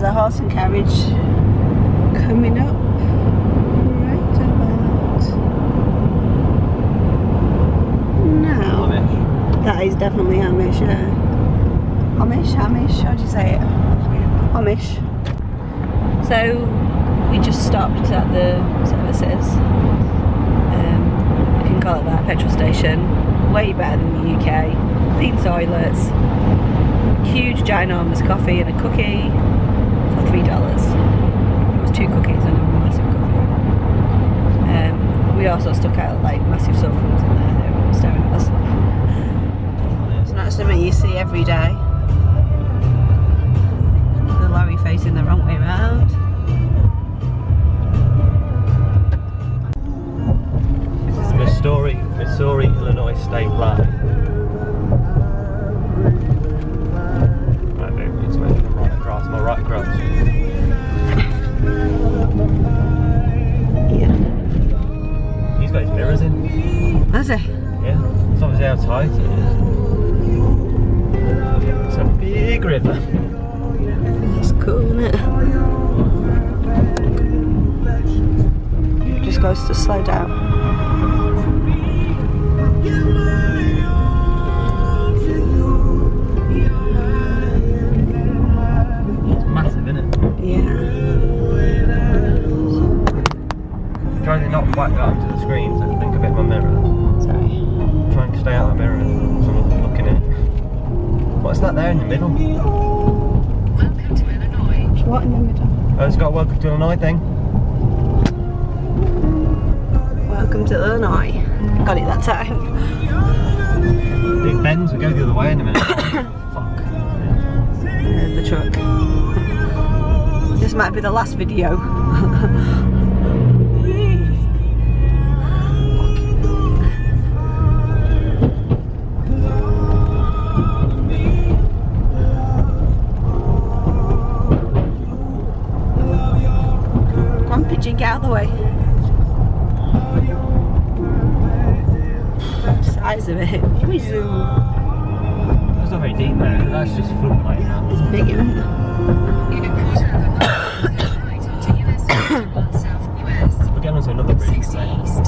a horse and carriage coming up right about now. Amish. That is definitely Amish, yeah. Amish? How do you say it? Amish. So we just stopped at the services, if you can call it that, petrol station. Way better than the UK. Clean toilets, huge ginormous coffee and a cookie for $3. It was 2 cookies and a massive coffee. We also stuck out like massive sofas in there that were staring at us. It's not something you see every day. The lorry facing the wrong way round. Missouri, Illinois state line. Right, baby, it's going right across, right across. Yeah. He's got his mirrors in. Has he? Yeah, it's obviously how tight it is. It's a big river. It's cool, isn't it? Just goes to slow down. It's massive, isn't it? Yeah. Try to not whack that onto the screen so I can think of it in my mirror. Sorry. Try and stay out of the mirror so I'm not looking at it. What's that there in the middle? Welcome to Illinois. What in the middle? Oh, it's got a welcome to Illinois thing. Welcome to Illinois. Got it that time. It bends, we go the other way in a minute. Fuck. There's the truck. This might be the last video. Come on, pigeon, get out of the way. Size of it. We zoom. It's not very deep there, that's just floodlight now. It's big, isn't it? In a quarter of a mile, right onto US 61 South US. We're getting onto another bridge. 60 East.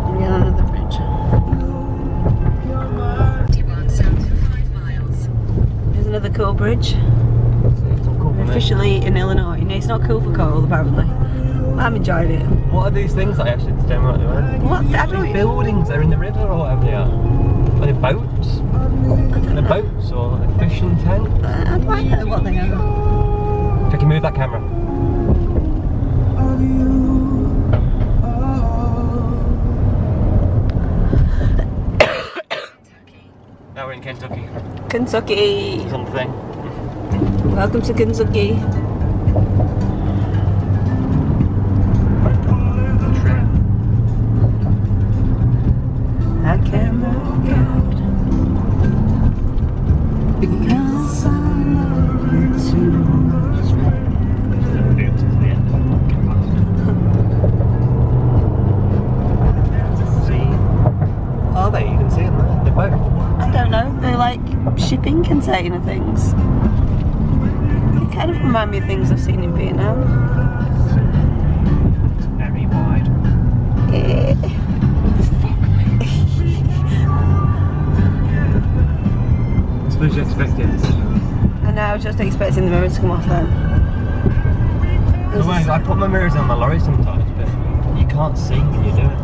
We got another bridge. 51 South for 5 miles. There's another cool bridge. It's all cool for We're me. officially in Illinois. No, it's not cool for Cole, apparently. I'm enjoying it. What are these things that I actually don't know what they are? What? I These don't buildings, they're in the river or whatever they are. Are they boats? Are they boats or a fishing tent? I don't know what they are. Jackie, move that camera. Now we're in Kentucky. Kentucky. Something. Welcome to Kentucky. I can't walk out because I love you too much. See? Are they? You can see them there. They're both. I don't know. They're like shipping container things. They kind of remind me of things I've seen in Vietnam. It's very wide. I suppose you expected. And now I was just expecting the mirrors to come off then. The way I put my mirrors on my lorry sometimes, but you can't see when you do it.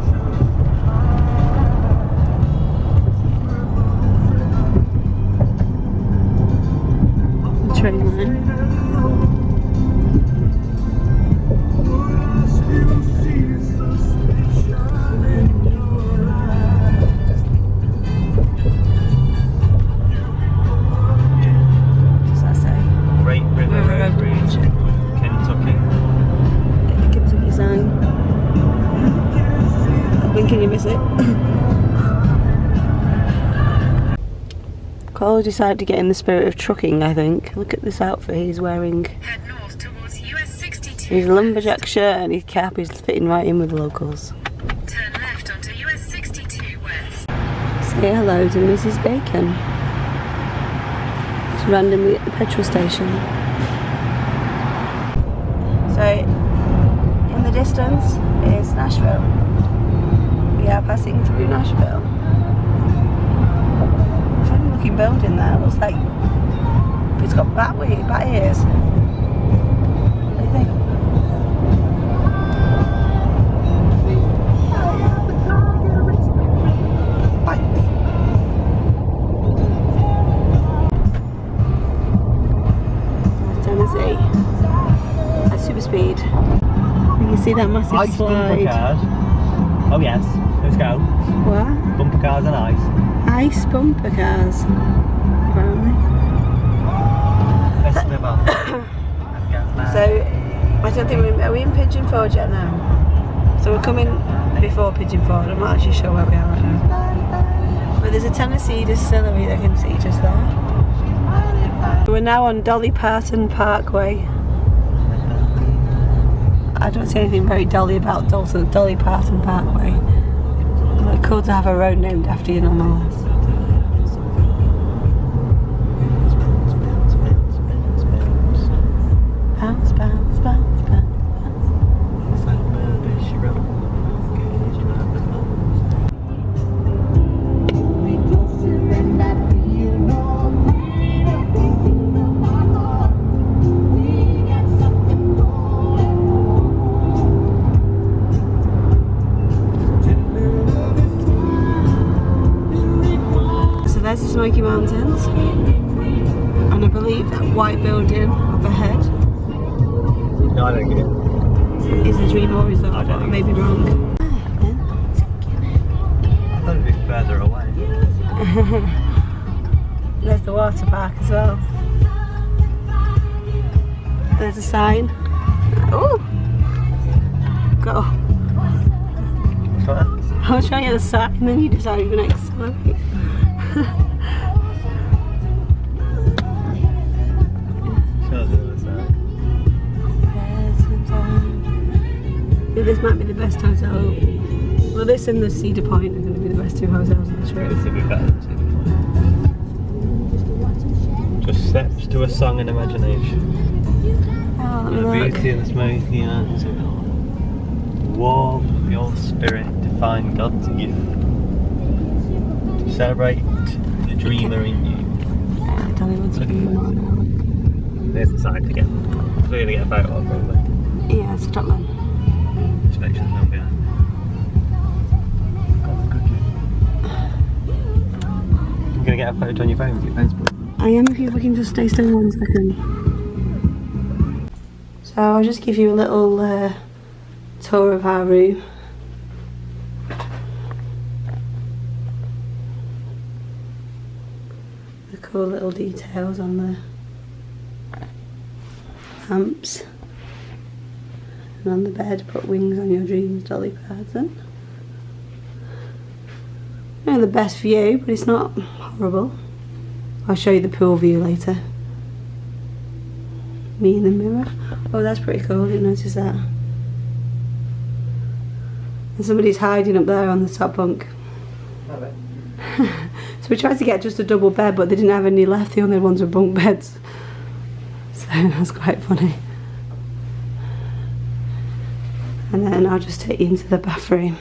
Train line. What does that say? Great River Road Bridge, Kentucky. Get the Kentucky sign. When can you miss it? Cole decided to get in the spirit of trucking, I think. Look at this outfit he's wearing. Head north towards US 62. His lumberjack shirt and his cap is fitting right in with the locals. Turn left onto US 62 West. Say hello to Mrs. Bacon. Just randomly at the petrol station. So in the distance is Nashville. We are passing through Nashville. Funny looking building there. It looks like it's got bat ears. What do you think? Tennessee at super speed. You can see that massive Ice slide. bumper cars. Oh yes, let's go. What? Bumper cars and ice. Ice bumper cars. Apparently. Let's live off. So I don't think are we in Pigeon Forge yet now? So we're coming before Pigeon Forge. I'm not actually sure where we are right now. But there's a Tennessee distillery that I can see just there. We're now on Dolly Parton Parkway. I don't see anything very Dolly about Dolly Parton Parkway. But cool to have a road named after you nonetheless. Bounce, bounce, bounce, bounce, There's the Smoky Mountains, and I believe that white building up ahead No, I don't get it. is the Dreamore Resort. I may be wrong. I thought it'd be further away. There's the water park as well. There's a sign. Oh! Go. What? I was trying to get the sign and then you decide you're going to accelerate. This might be the best hotel. Well, this and the CedarPoint are going to be the best two hotels on the trip. This will be better than CedarPoint. Just steps to a song and imagination. Oh, The beauty of the Smoky Mountains. Warm your spirit to find God's gift. To celebrate the dreamer in you. Dollywood TN. There's the sign again. We're going to get a photo of probably. Yeah, it's top man. Just make sure there's no one behind. You're going to get a photo on your phone with your Facebook. I am, if you can just stay still 1 second. So I'll just give you a little tour of our room. The cool little details on the lamps. And on the bed, put wings on your dreams, Dolly Parton. Not the best view, but it's not horrible. I'll show you the pool view later. Me in the mirror. Oh, that's pretty cool, I didn't notice that. And somebody's hiding up there on the top bunk. So we tried to get just a double bed, but they didn't have any left. The only ones were bunk beds. So that's quite funny. And then I'll just take you into the bathroom.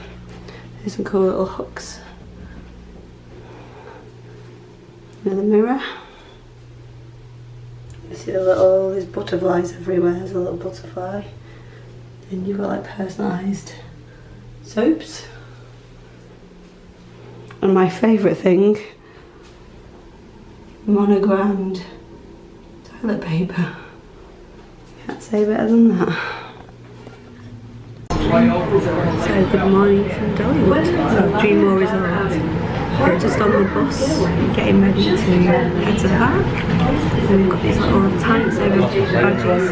There's some cool little hooks. Another mirror. You see there's butterflies everywhere. There's a little butterfly. Then you've got like personalised soaps. And my favourite thing, monogrammed toilet paper. Can't say better than that. So good morning from Dollywood, Dreamore Resort. We're just on the bus, getting ready to head to the park. And we've got these little tanks over badges.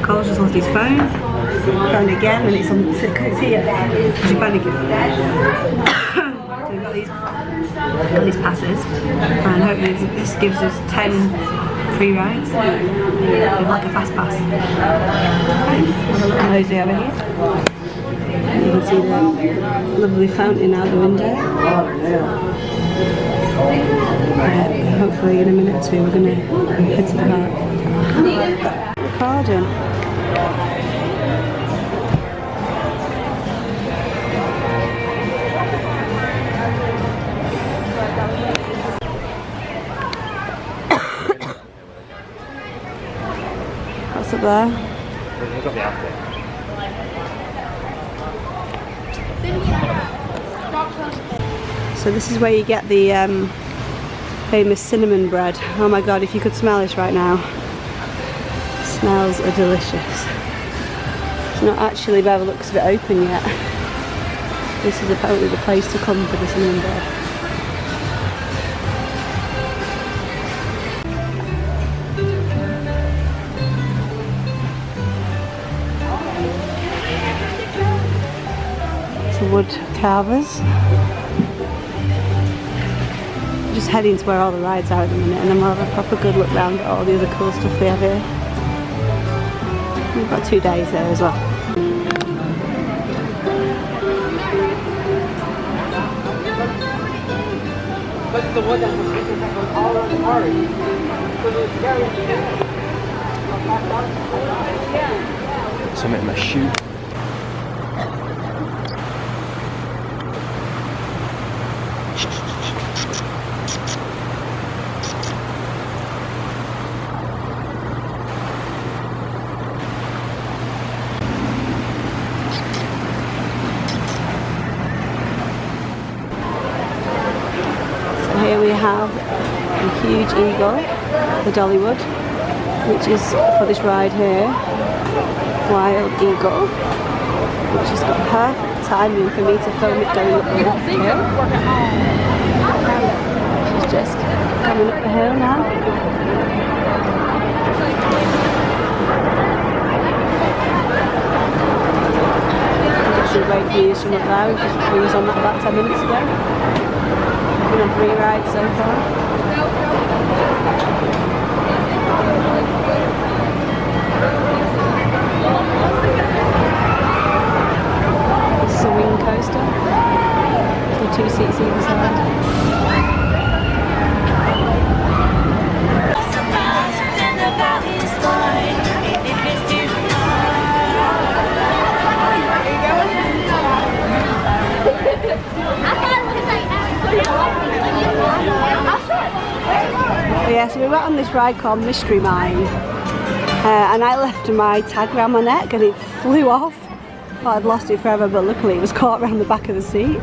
Cole's just lost his phone. Found it again, and it's on the it's here. She's panicking. So we've got these passes, and hopefully this gives us 10 free rides with like a fast pass. Okay, have a little nosy over here. You can see the lovely fountain out the window. Hopefully in a minute or two we're going to head to the park. Recording. What's up there? So this is where you get the famous cinnamon bread. Oh my god, if you could smell this right now. Smells are delicious. It's not actually, by the looks of it, open yet. This is apparently the place to come for the cinnamon bread. Some wood carvers. Just heading to where all the rides are at the minute, and then we'll have a proper good look round at all the other cool stuff they have here. We've got 2 days there as well. Something in my shoe. Here we have a huge eagle, the Dollywood, which is for this ride here, wild eagle, which has got perfect timing for me to film it going up the hill. She's just coming up the hill now. Got some great views from up there. We was on that about 10 minutes ago. Been on 3 rides so far. This is a wing coaster. So 2 seats either side. Yeah, so we went on this ride called Mystery Mine, and I left my tag around my neck and it flew off. Thought I'd lost it forever, but luckily it was caught around the back of the seat.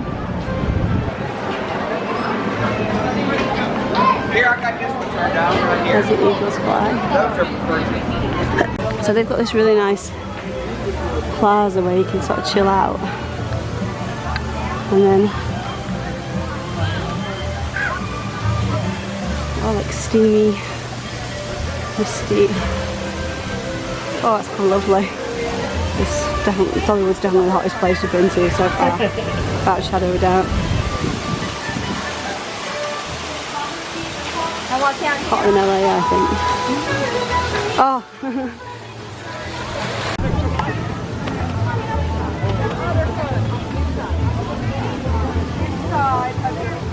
Here, I got this one turned down right here. As the eagles fly. So they've got this really nice plaza where you can sort of chill out, and then all like steamy, misty. Oh, it's lovely. Dollywood's definitely the hottest place we've been to so far, without a shadow of a doubt. Hotter than LA, I think. Oh!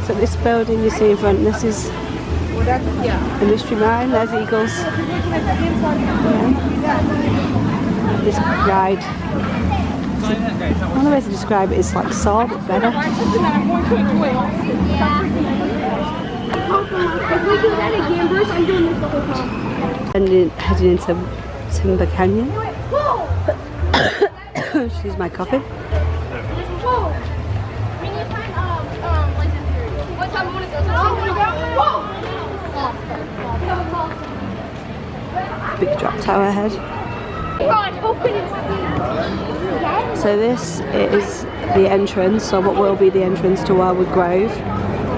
So this building you see in front, this is the Mystery Mine. There's eagles. Yeah. This ride, one of the ways to describe it is like Saw, but better. And heading into Timber Canyon. Excuse my coffee. Big drop tower ahead. So this is the entrance, or what will be the entrance to Wildwood Grove,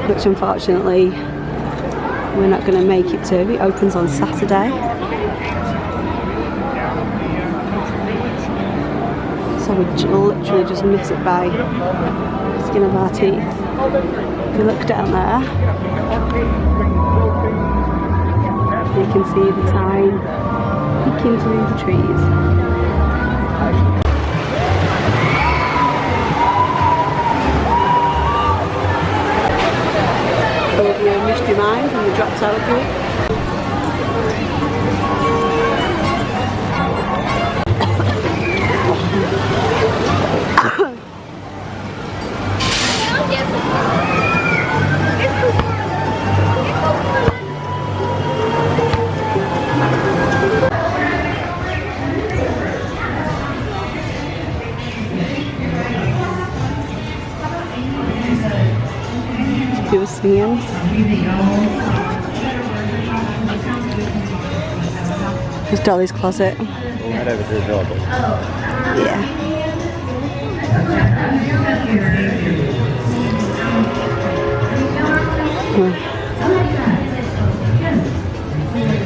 which unfortunately we're not going to make it to. It opens on Saturday. So we literally just miss it by the skin of our teeth. If you look down there, you can see the thyme peeking through the trees. Overview of Mystery Mine from the drop tower view. popping in. There's Dolly's closet. We'll head over to the door. Yeah.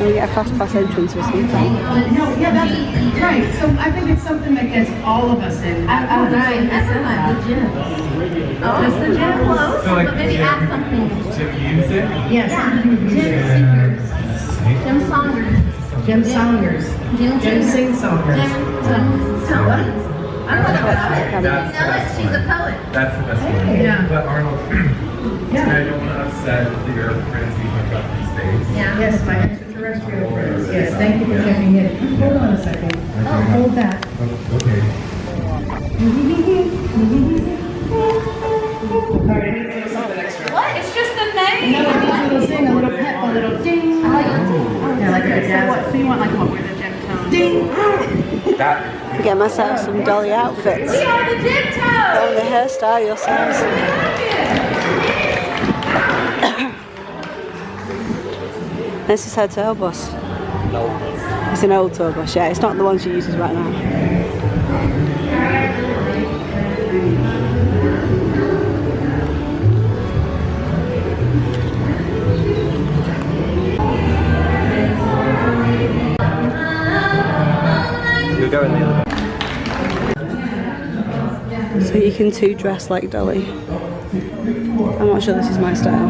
We get a fast pass entrance or something. Yeah, that's right. So I think it's something that gets all of us in. Right, that's the gym. Oh, that's the gym close. So like, But maybe add something. Gym music? Yes. Gym singers. Gym songers. Gym sing-songers. What? I don't know about it. That's She's a poet. That's the best one. Yeah. But Arnold, I don't want to upset your friends even about these days. Yeah. Yes, my extraterrestrial friends. Yes, thank you for checking in. Hold on a second. Hold that. Okay. What? It's just a name. No, it needs a little sing, a little pep, a little ding. Yeah, like a jazz. So you want like what with the gym tone? Ding. Get myself some Dolly outfits. We are the gym toe. Oh, the hairstyle yourselves. This is her tour bus. No. It's an old tour bus, yeah. It's not the one she uses right now. We'll go in the other. So you can too dress like Dolly. I'm not sure this is my style.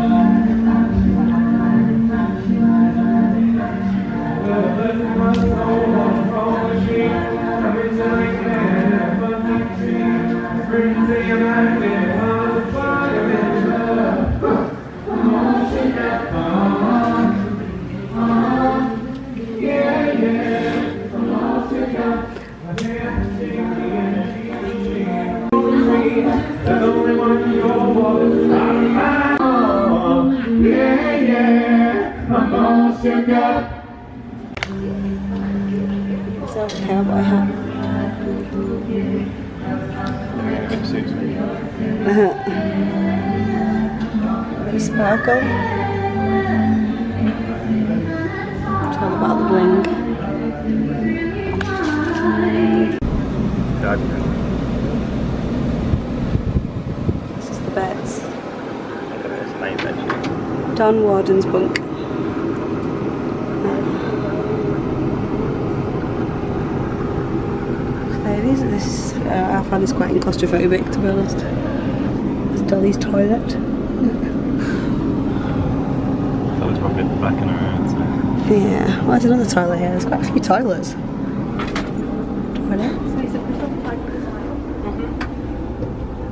So cowboy hat. Bit of sparkle. It's all about the bling. This is the beds. Don Warden's bunk. I find this quite claustrophobic, to be honest. It's Dolly's toilet. That was probably at the back and around. So. Yeah, well, there's another toilet here. There's quite a few toilets. Toilet.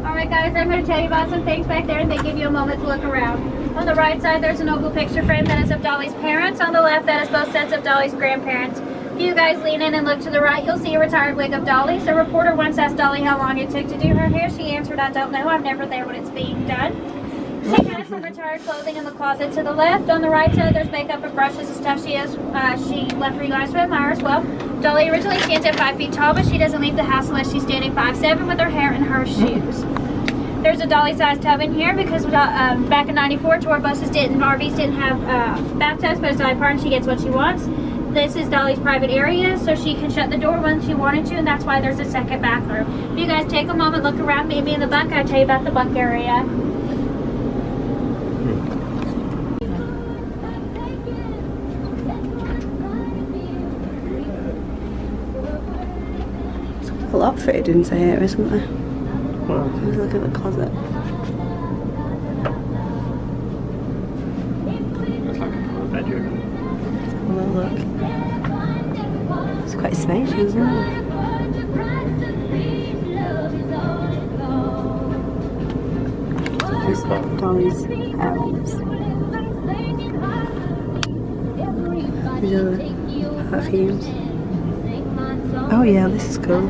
Alright guys, I'm going to tell you about some things back there and then give you a moment to look around. On the right side there's an oval picture frame that is of Dolly's parents. On the left that is both sets of Dolly's grandparents. If you guys lean in and look to the right, you'll see a retired wig of Dolly's. A reporter once asked Dolly how long it took to do her hair. She answered, "I don't know. I'm never there when it's being done." She has some retired clothing in the closet to the left. On the right side, there's makeup and brushes and stuff she left for you guys to admire as well. Dolly originally stands at 5 feet tall, but she doesn't leave the house unless she's standing 5'7" with her hair in her shoes. There's a Dolly-sized tub in here because back in '94, tour buses RVs didn't have bathtubs, but it's Dolly Parton, she gets what she wants. This is Dolly's private area, so she can shut the door when she wanted to, and that's why there's a second bathroom. If you guys take a moment, look around, meet me in the bunk, I'll tell you about the bunk area. A lot fitted into here, isn't there? Let's look at the closet. It's like a bedroom. Well, look. It's quite spacious, isn't it? Just Dolly's albums. These are the perfumes. Oh yeah, this is cool.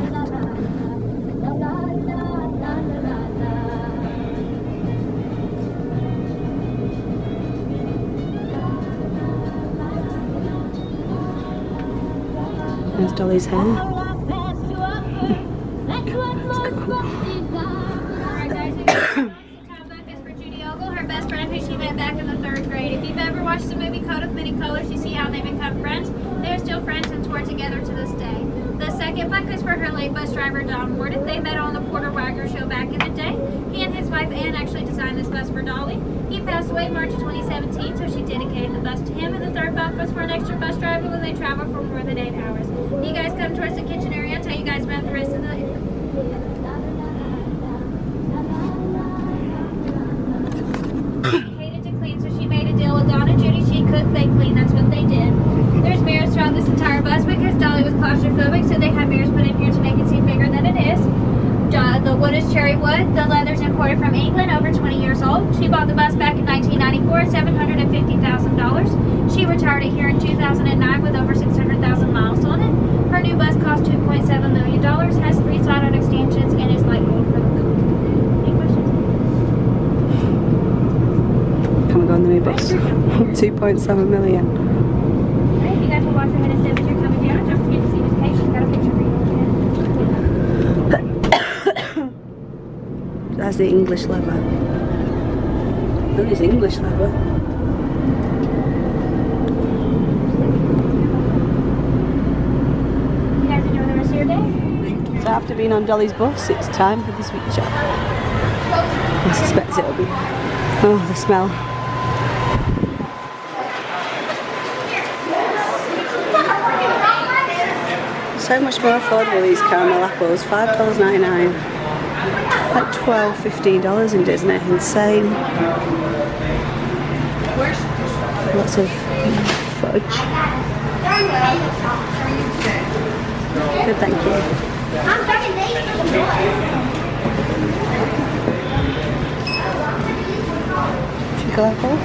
There's Dolly's hair. Her best friend who she met back in the 3rd grade. If you've ever watched the movie Code of Many Colors, you see how they become friends. They are still friends and tour together to this day. The second book is for her late bus driver, Don Warden. They met on the Porter Wagoner show back in the day. He and his wife, Ann, actually designed this bus for Dolly. He passed away March of 2017, so she dedicated the bus to him. And the 3rd book was for an extra bus driver when they travel for more than 8 hours. You guys come towards the kitchen area. I'll tell you guys about the rest of the... Hated to clean, so she made a deal with Dawn and Judy. She cooked, they clean. That's what they did. There's mirrors throughout this entire bus because Dolly was claustrophobic, so they had mirrors put in here to make it seem bigger than it is. The wood is cherry wood. The leather's imported from England, over 20 years old. She bought the bus back in 1994 at $750,000. She retired it here in 2009 with over 600,000 miles on it. Her new bus cost $2.7 million, has 3 slide-out extensions, and is light gold for the color. Any questions? Can we go on the new bus? 2.7 million. Alright, if you guys will watch ahead and as you're coming down, don't forget to see Miss Kate. She's got a picture for you. That's the English leather. That is English leather. You guys enjoy the rest of your day? So after being on Dolly's bus, it's time for the sweet shop. I suspect it'll be. Oh, the smell. So much more affordable, these caramel apples. $5.99. Like $12, $15 in Disney. Insane. Lots of fudge. Good, thank you. Chicken apple.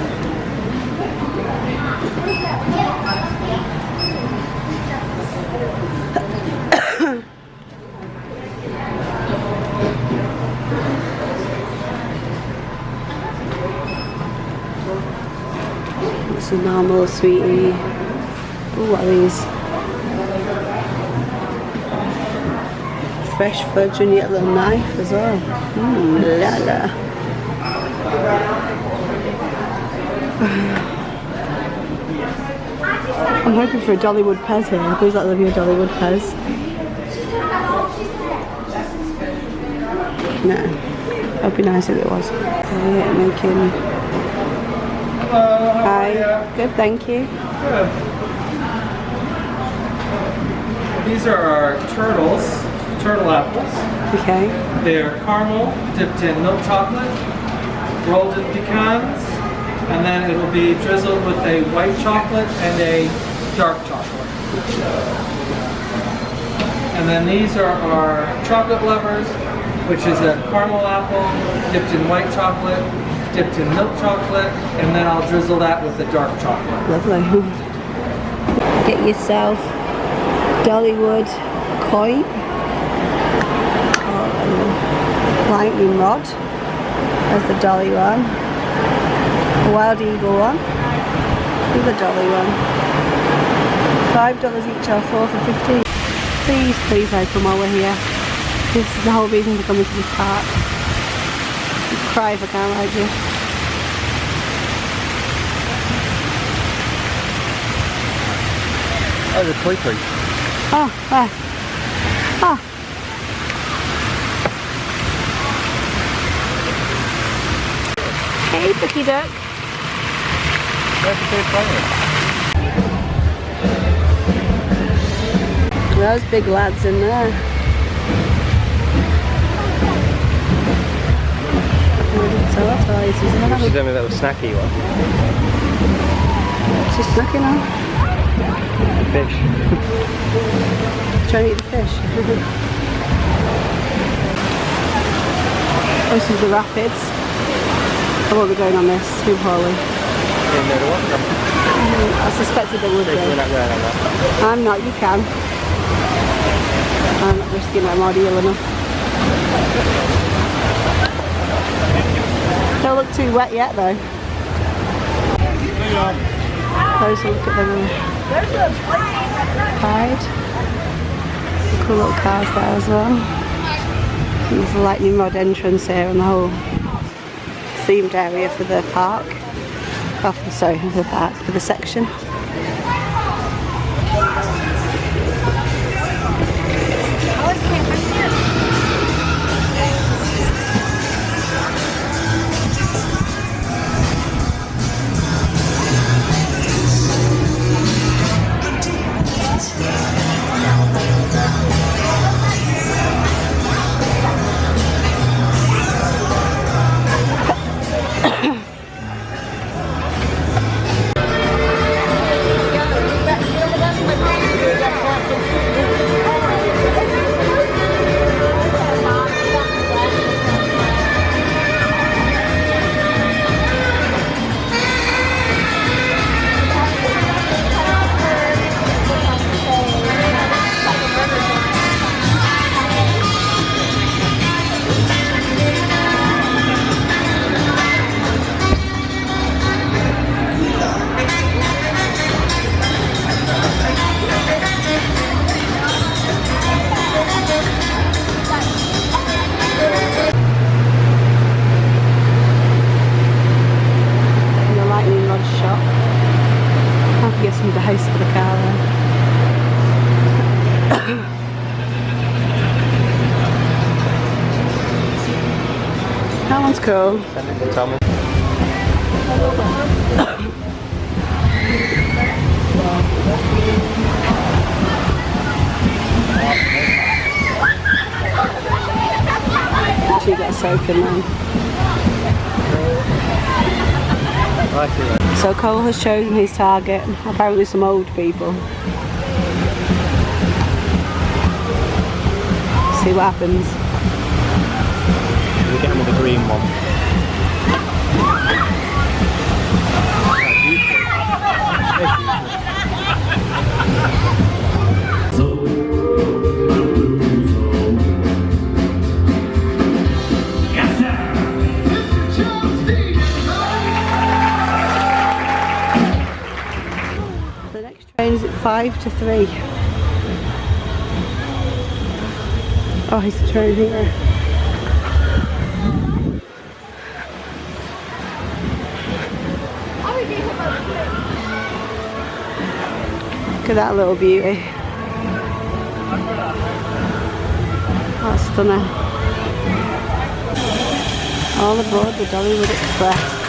It's a normal sweetie. Ooh, what are these? Fresh fudge, and you get a little knife as well. La la. I'm hoping for a Dollywood Pez here. Please let there be a Dollywood Pez. No. That'd be nice if it was. Okay, making... Hello, how Hi. are you? Good, thank you. Good. These are our turtle apples. Okay. They're caramel dipped in milk chocolate, rolled in pecans, and then it'll be drizzled with a white chocolate and a dark chocolate. And then these are our chocolate lovers, which is a caramel apple dipped in white chocolate, dipped in milk chocolate, and then I'll drizzle that with the dark chocolate. Lovely. Get yourself Dollywood coin, lightning rod, there's the Dolly one, a wild eagle one, and the Dolly one. $5 each or 4 for 15. Please, please open while we're here. This is the whole reason for coming to this park. I'd cry if I can't ride you. Oh, the toy tree. Oh, where? Oh. Hey, Ducky Duck. Where's the toy playing? Those big lads in there. So that's why it's She's having a little snacky one. She's snacking on. Fish. Trying to eat the fish. This is the rapids. I won't be going on this, too poorly. Didn't know there was some. I suspected there would be. We're not going on that. I'm not, you can. I'm not risking it, I'm already ill enough. Don't look too wet yet though. Closer look at them. Hide. Cool little cars there as well. And there's a lightning rod entrance here and the whole themed area for the park. sorry, for the section. The house for the car then. That one's cool. Send it to Tommy. She gets soaking then. So Cole has chosen his target, apparently some old people. See what happens. We'll get him with the green one. Train's at 5 to 3. Oh, he's the train here. Look at that little beauty. That's stunning. All aboard the Dollywood Express.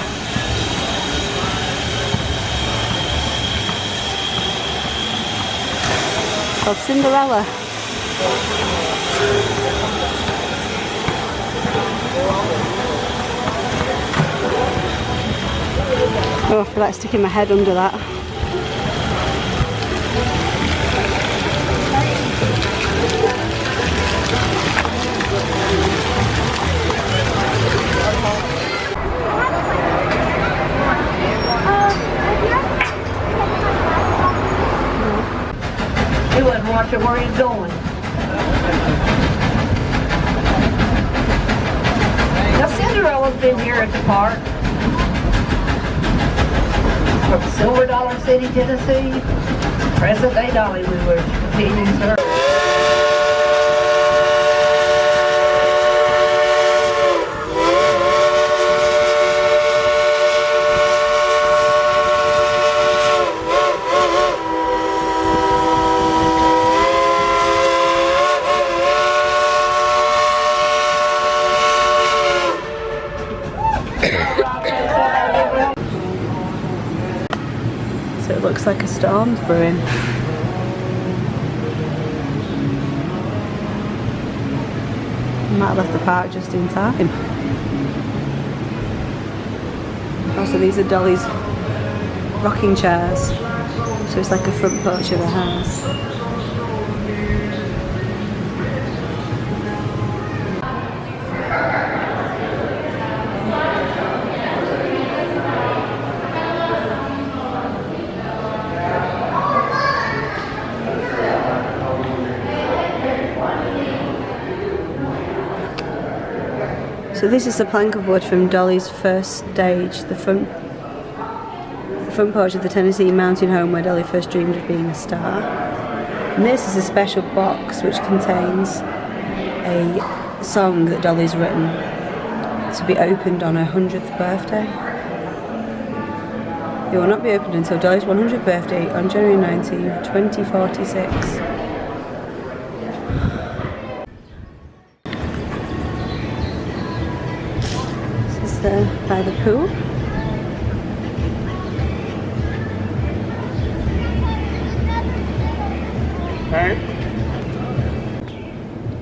Called Cinderella. Oh, I feel like sticking my head under that. You wasn't watching where he's going. Now Cinderella's been here at the park. From Silver Dollar City, Tennessee, present day Dollywood, where she continues her. So it looks like a storm's brewing. Might have left the park just in time. Also, these are Dolly's rocking chairs. So it's like a front porch of a house. So this is the plank of wood from Dolly's first stage, the front porch of the Tennessee mountain home where Dolly first dreamed of being a star. And this is a special box which contains a song that Dolly's written to be opened on her 100th birthday. It will not be opened until Dolly's 100th birthday on January 19, 2046. This is by the pool.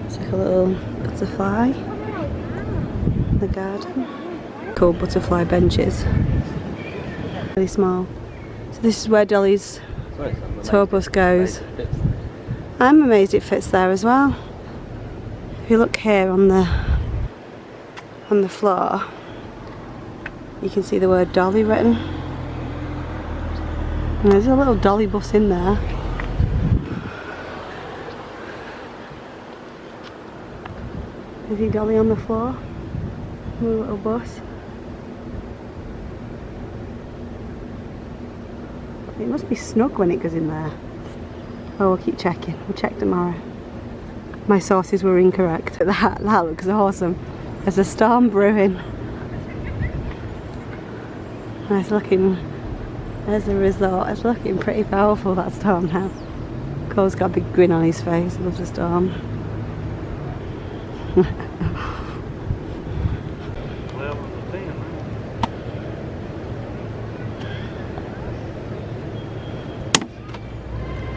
It's like a little butterfly in the garden. Called butterfly benches. Really small. So this is where Dolly's tour bus goes. I'm amazed it fits there as well. If you look here on the floor, you can see the word Dolly written. And there's a little Dolly bus in there. You see Dolly on the floor? The little bus. It must be snug when it goes in there. Oh, we'll keep checking. We'll check tomorrow. My sources were incorrect. That looks awesome. There's a storm brewing. Nice looking. There's a resort. It's looking pretty powerful, that storm now. Cole's got a big grin on his face. He loves the storm.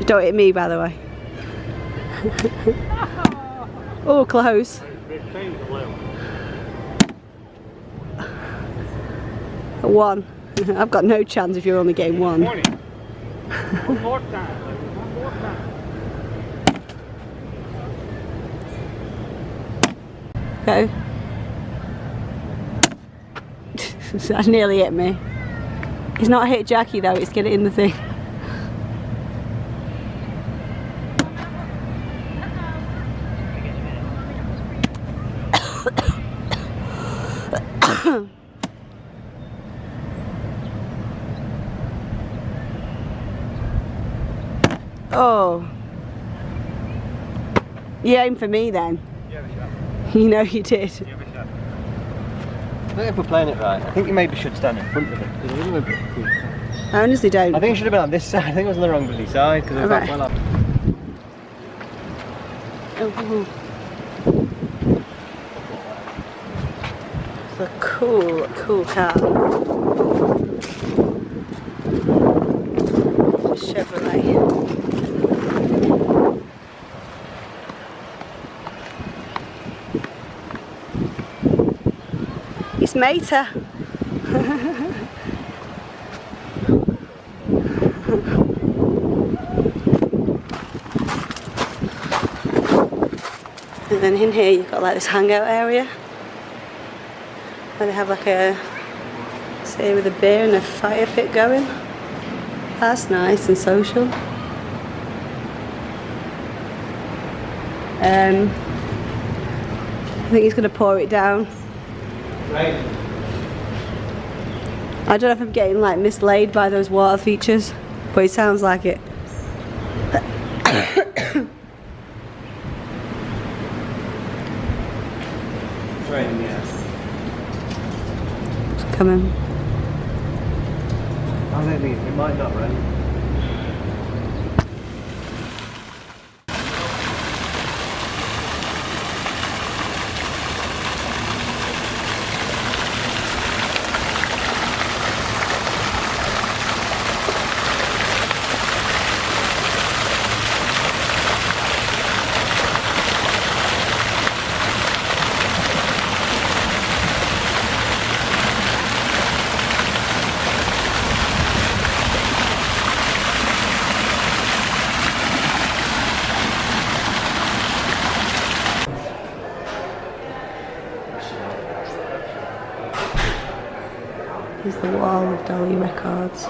Don't hit me, by the way. Oh, close. A 1. I've got no chance if you're only getting 1. One more time, ladies. One more time. Go. That nearly hit me. It's not hit Jackie though, it's get it in the thing. Oh. You aimed for me then? Yeah, we shot. You know you did. Yeah, we shot. I think if we're playing it right, I think you maybe should stand in front of it. I honestly don't. I think it should have been on this side. I think it was on the wrong bloody side because it was like well up. Oh. It's a cool car. It's a Chevrolet. It's Mater. And then in here you've got like this hangout area where they have like a, say, with a beer and a fire pit going. That's nice and social. I think he's going to pour it down. Right. I don't know if I'm getting like mislaid by those water features, but it sounds like it. Rain, yeah. It's coming. I don't think it might not rain. Here's the wall of Dolly records.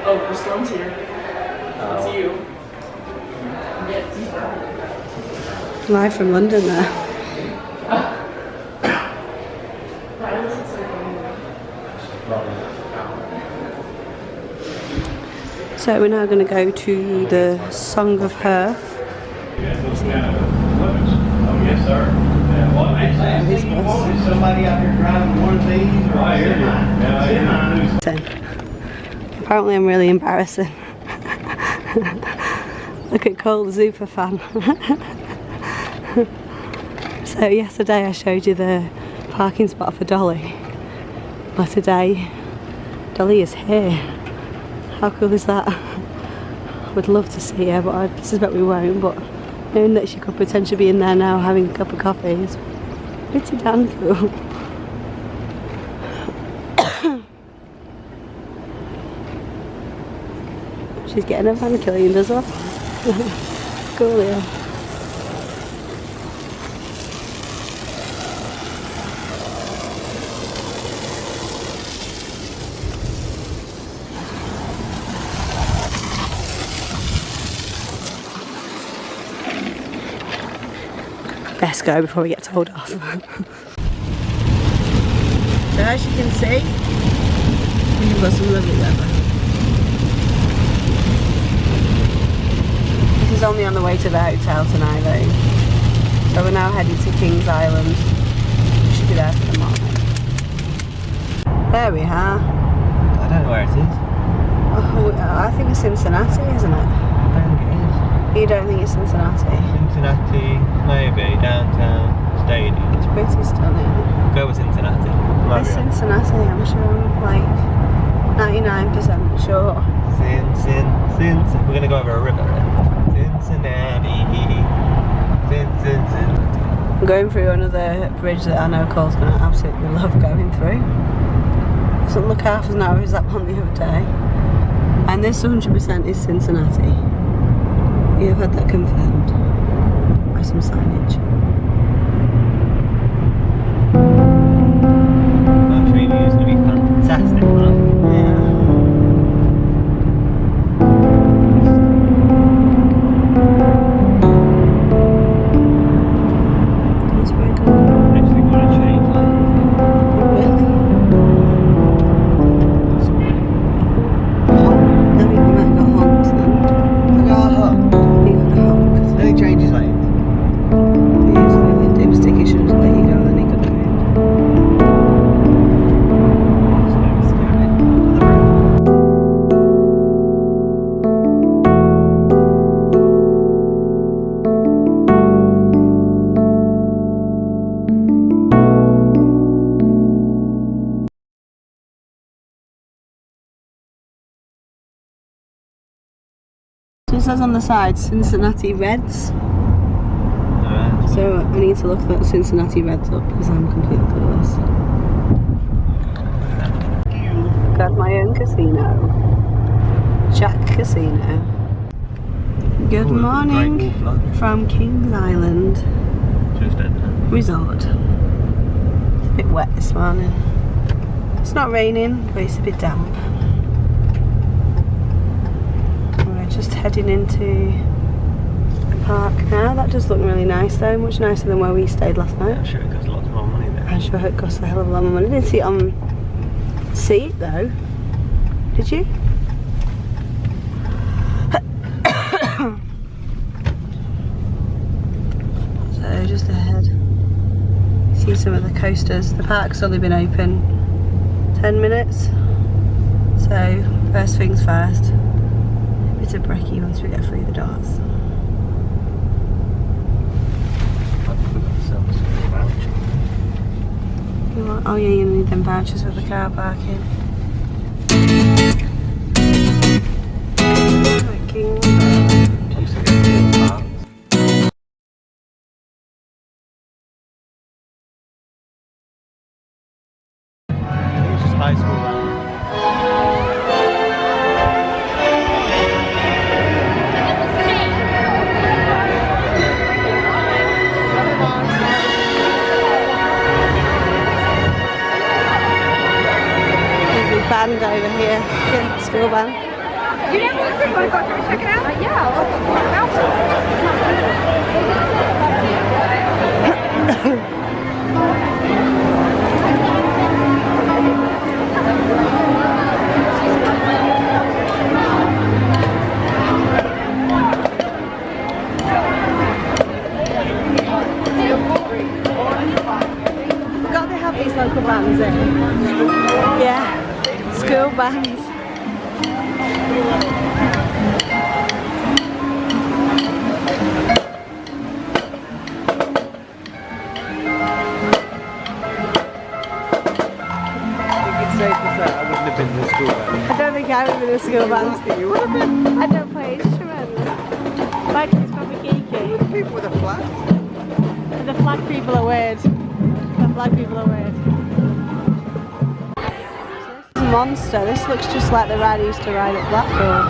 Oh, Storm's here. It's you. Yes. Live from London there. So we're now going to go to the Song of Hearth. Somebody out here driving one of these or Apparently I'm really embarrassing. Look at Cole, the super fan. So yesterday I showed you the parking spot for Dolly. But today, Dolly is here. How cool is that? Would love to see her, but I suspect we won't. But knowing that she could potentially be in there now having a cup of coffee is pretty damn cool. She's getting her van cleaned as well. Cool, yeah. Best go before we get told off. So as you can see, we've got some lovely weather. This is only on the way to the hotel tonight though. So we're now headed to Coney Island. We should be there for the morning. There we are. I don't know where it is. Oh, I think it's Cincinnati, isn't it? I don't think it is. You don't think it's Cincinnati? Cincinnati, maybe, downtown, stadium. It's pretty stunning. Go with Cincinnati. It's Cincinnati, I'm sure. Like 99% sure. We're going to go over a river. Cincinnati. I'm going through another bridge that I know Cole's going to absolutely love going through. Doesn't look half as narrow as that one the other day. And this 100% is Cincinnati. We have had that confirmed by some signage. That train is going to be fantastic, man. That's very cool. Actually going to change lanes. Really? I think we might have got honks then. I got a honk. You got a honk. Then he changes lanes. Yeah, so the dipstick, he shouldn't have let you go, then he got the road. So it says on the side Cincinnati Reds. So I need to look that Cincinnati Reds up because I'm completely clueless. Got my own casino. Jack Casino. Good morning from Coney Island Resort. It's a bit wet this morning. It's not raining, but it's a bit damp. We're just heading into the park now. That does look really nice though, much nicer than where we stayed last night. I'm sure it costs lots more money there. I'm sure it costs a hell of a lot more money. I didn't see it on seat though. Did you? So just ahead, see some of the coasters. The park's only been open 10 minutes. So first things first, a bit of brekkie once we get through the doors. Oh yeah, you need them vouchers for the car parking. High school round. Band over here, yeah, school band. You never looked at it, want to go through and check it out? Yeah, I'll those local bands in? Yeah, school bands. I wouldn't have been in the school band. I don't think I would have been in a school band. You would have been. I don't play instruments. My kid's probably geeky. People with a flag. The flag people are weird. The flag people are weird. So this is a monster. This looks just like the ride I used to ride at Blackpool.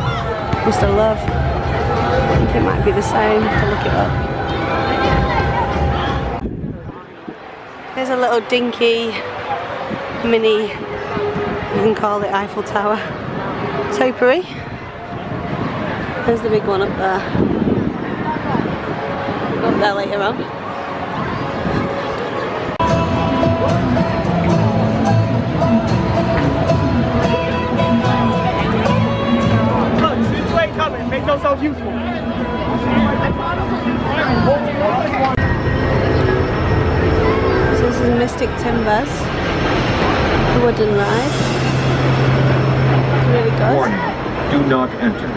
Used to love. I think it might be the same. To look it up. There's a little dinky mini, you can call it Eiffel Tower, topiary. There's the big one up there. Go up there later on. Look, this way coming, make yourself useful. So this is Mystic Timbers, the wooden ride. Really good. Warning, do not enter.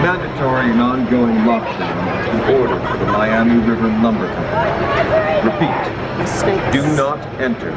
Mandatory and ongoing lockdown is ordered for the Miami River Lumber Company. Repeat, Snakes. do not enter.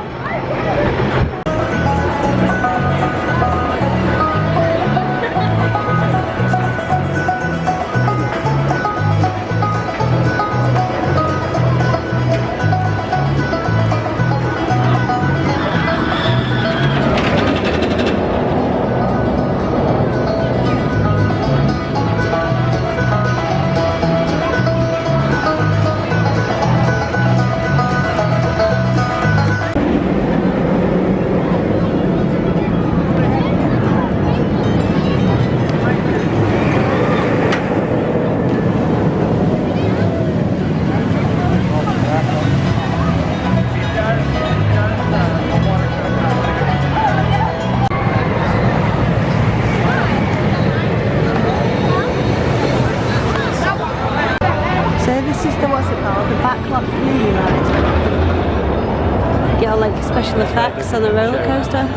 Like special effects on the roller coaster.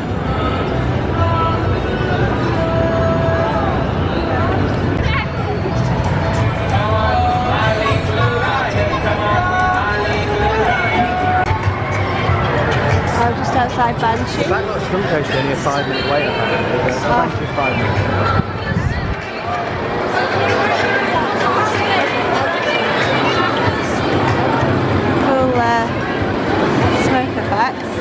Oh, just outside Banshee. That got some coaster only a 5 minute wait apparently. It's actually 5 minutes. Smoke effects.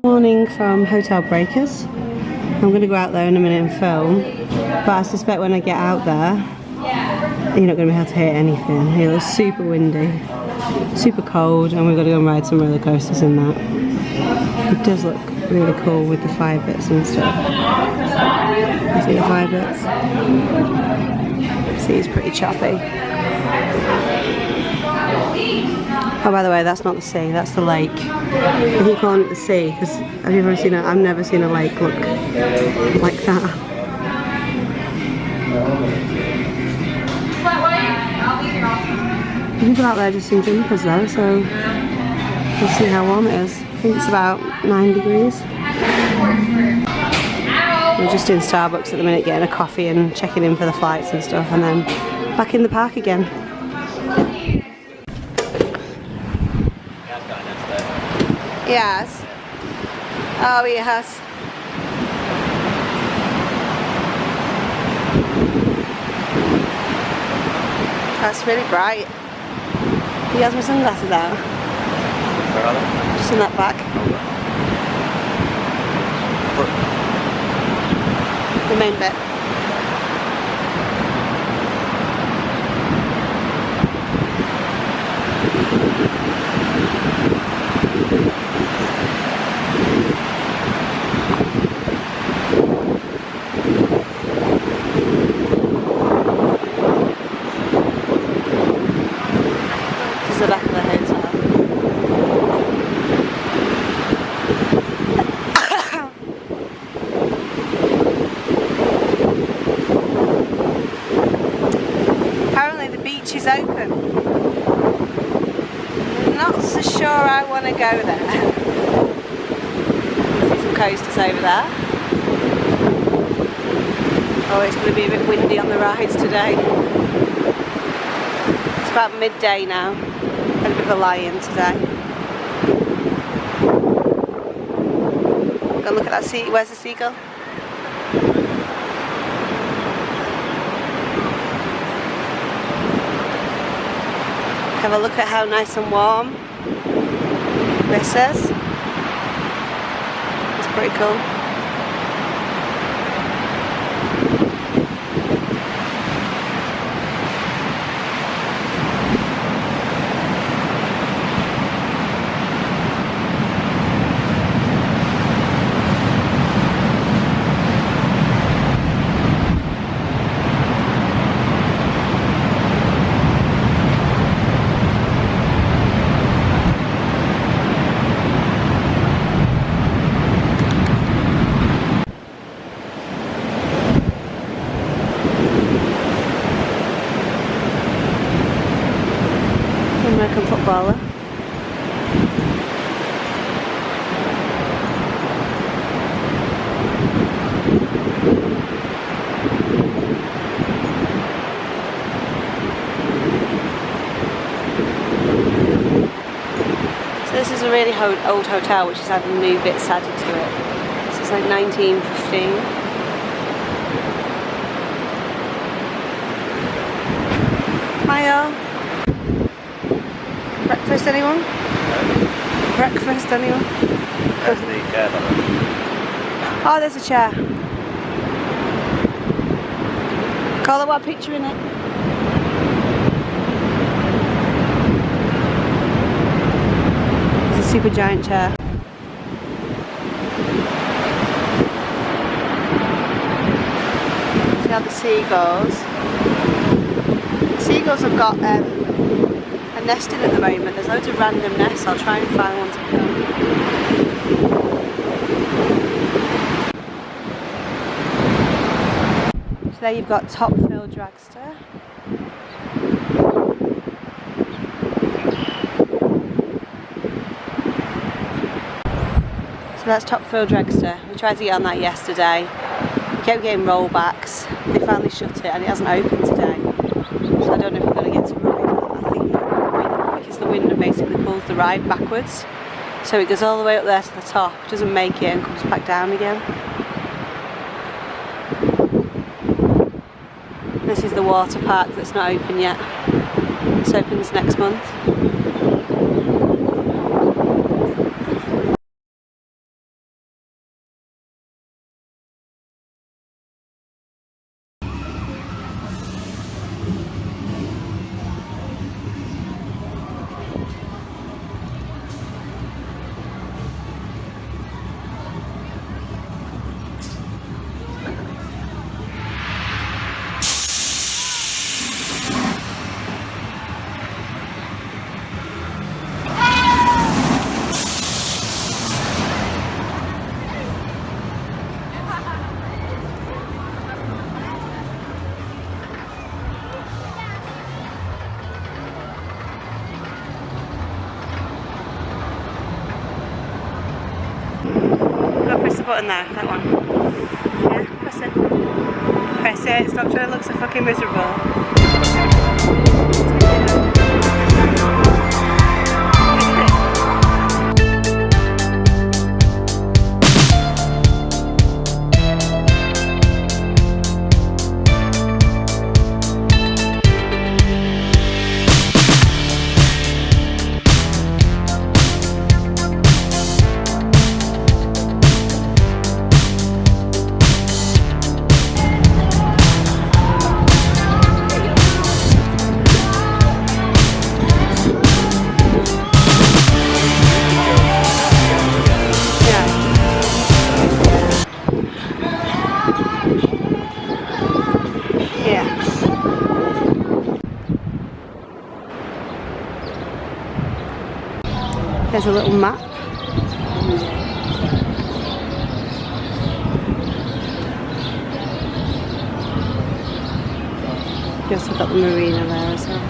Morning from Hotel Breakers. I'm going to go out there in a minute and film, but I suspect when I get out there you're not going to be able to hear anything. It looks super windy, super cold, and we've got to go and ride some roller coasters in that. It does look really cool with the fire bits and stuff. You see the fire bits? See, it's pretty choppy. Oh, by the way, that's not the sea, that's the lake. I keep calling it the sea because have you ever seen it? I've never seen a lake look like that. People out there just in jumpers though, so we'll see how warm it is. I think it's about 9 degrees. We're just in Starbucks at the minute getting a coffee and checking in for the flights and stuff, and then back in the park again. Yes. Oh, he has. That's really bright. He has my sunglasses out. Where are they? Just in that back. The main bit. This is the back of the hotel. Apparently the beach is open. I'm not so sure I want to go there. See some coasters over there. Oh, it's going to be a bit windy on the rides today. It's about midday now. Had a bit of a lie-in today. Go look at that sea. Where's the seagull? Have a look at how nice and warm this is. It's pretty cool. American footballer. So this is a really old hotel which has had new bits added to it. This is like 1915. Hiya. Breakfast, anyone? Breakfast, anyone? There's the chair. Oh, there's a chair. Call it what picture in it? It's a super giant chair. See how the seagulls. The seagulls have got nesting at the moment. There's loads of random nests. I'll try and find one to film. So there you've got Top Fill Dragster. So that's Top Fill Dragster. We tried to get on that yesterday. We kept getting rollbacks. They finally shut it and it hasn't opened today. So I don't know if we're going to get to ride that. I think because the wind basically pulls the ride backwards. So it goes all the way up there to the top, doesn't make it and comes back down again. This is the water park that's not open yet. This opens next month. Button there, that one. Yeah, press it. Press it, stop trying to look so fucking miserable. There's a little map. You also got the marina there as well.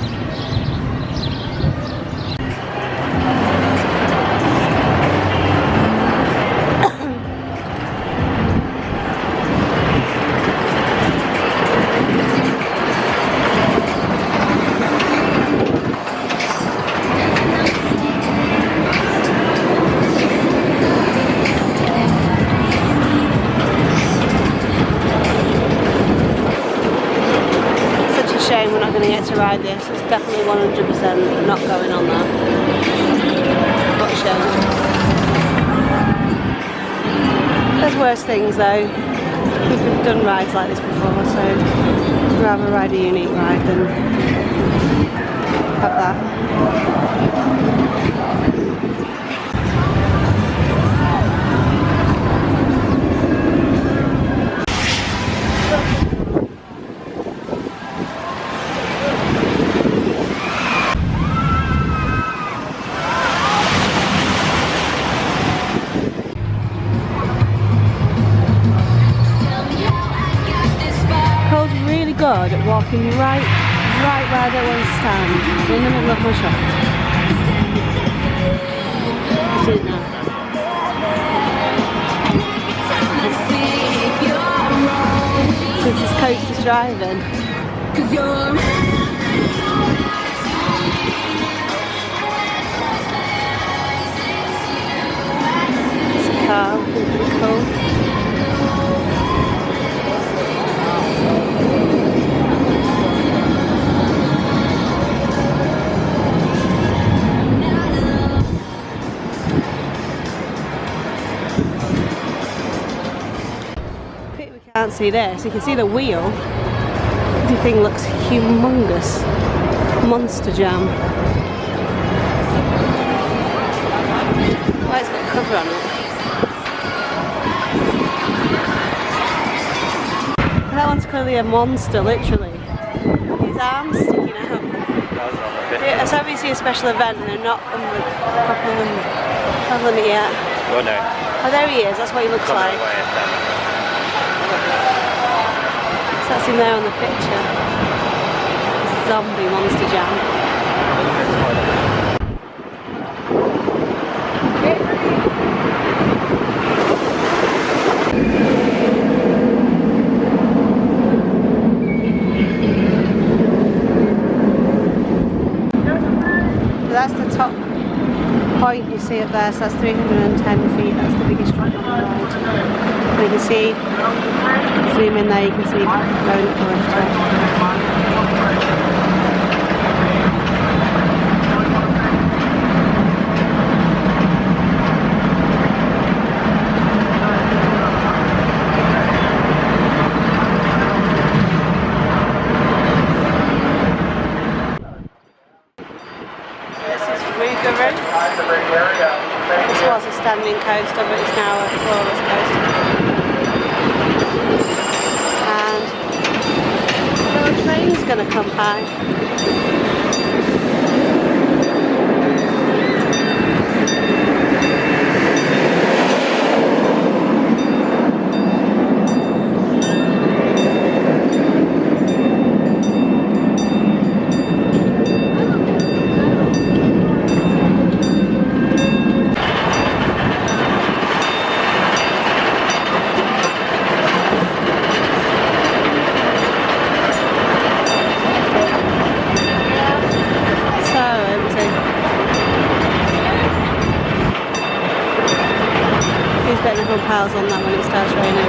Shame we're not going to get to ride this. It's definitely 100% not going on that. What a shame. There's worse things though. We've done rides like this before, so I'd rather ride a unique ride than have that. Good at walking right where they want to stand, in the middle of my shot. See it now. Since it's coast driving. It's a car, pretty cool. Can't see this, you can see the wheel. Everything looks humongous. Monster Jam. Why it's got a cover on it. That one's clearly a monster, literally. His arms sticking out. It's obviously a special event and they're not on it yet. Oh no. Oh, there he is, that's what he looks like. That's him there on the picture. Zombie Monster Jam. So that's the top point you see up there, so that's 310 feet, that's the biggest drop on the ride. And you can see, zoom in there, you can see going up the lift. This was a standing coaster, but it's now a floorless coaster. And the train's going to come by. Piles on that when it starts raining.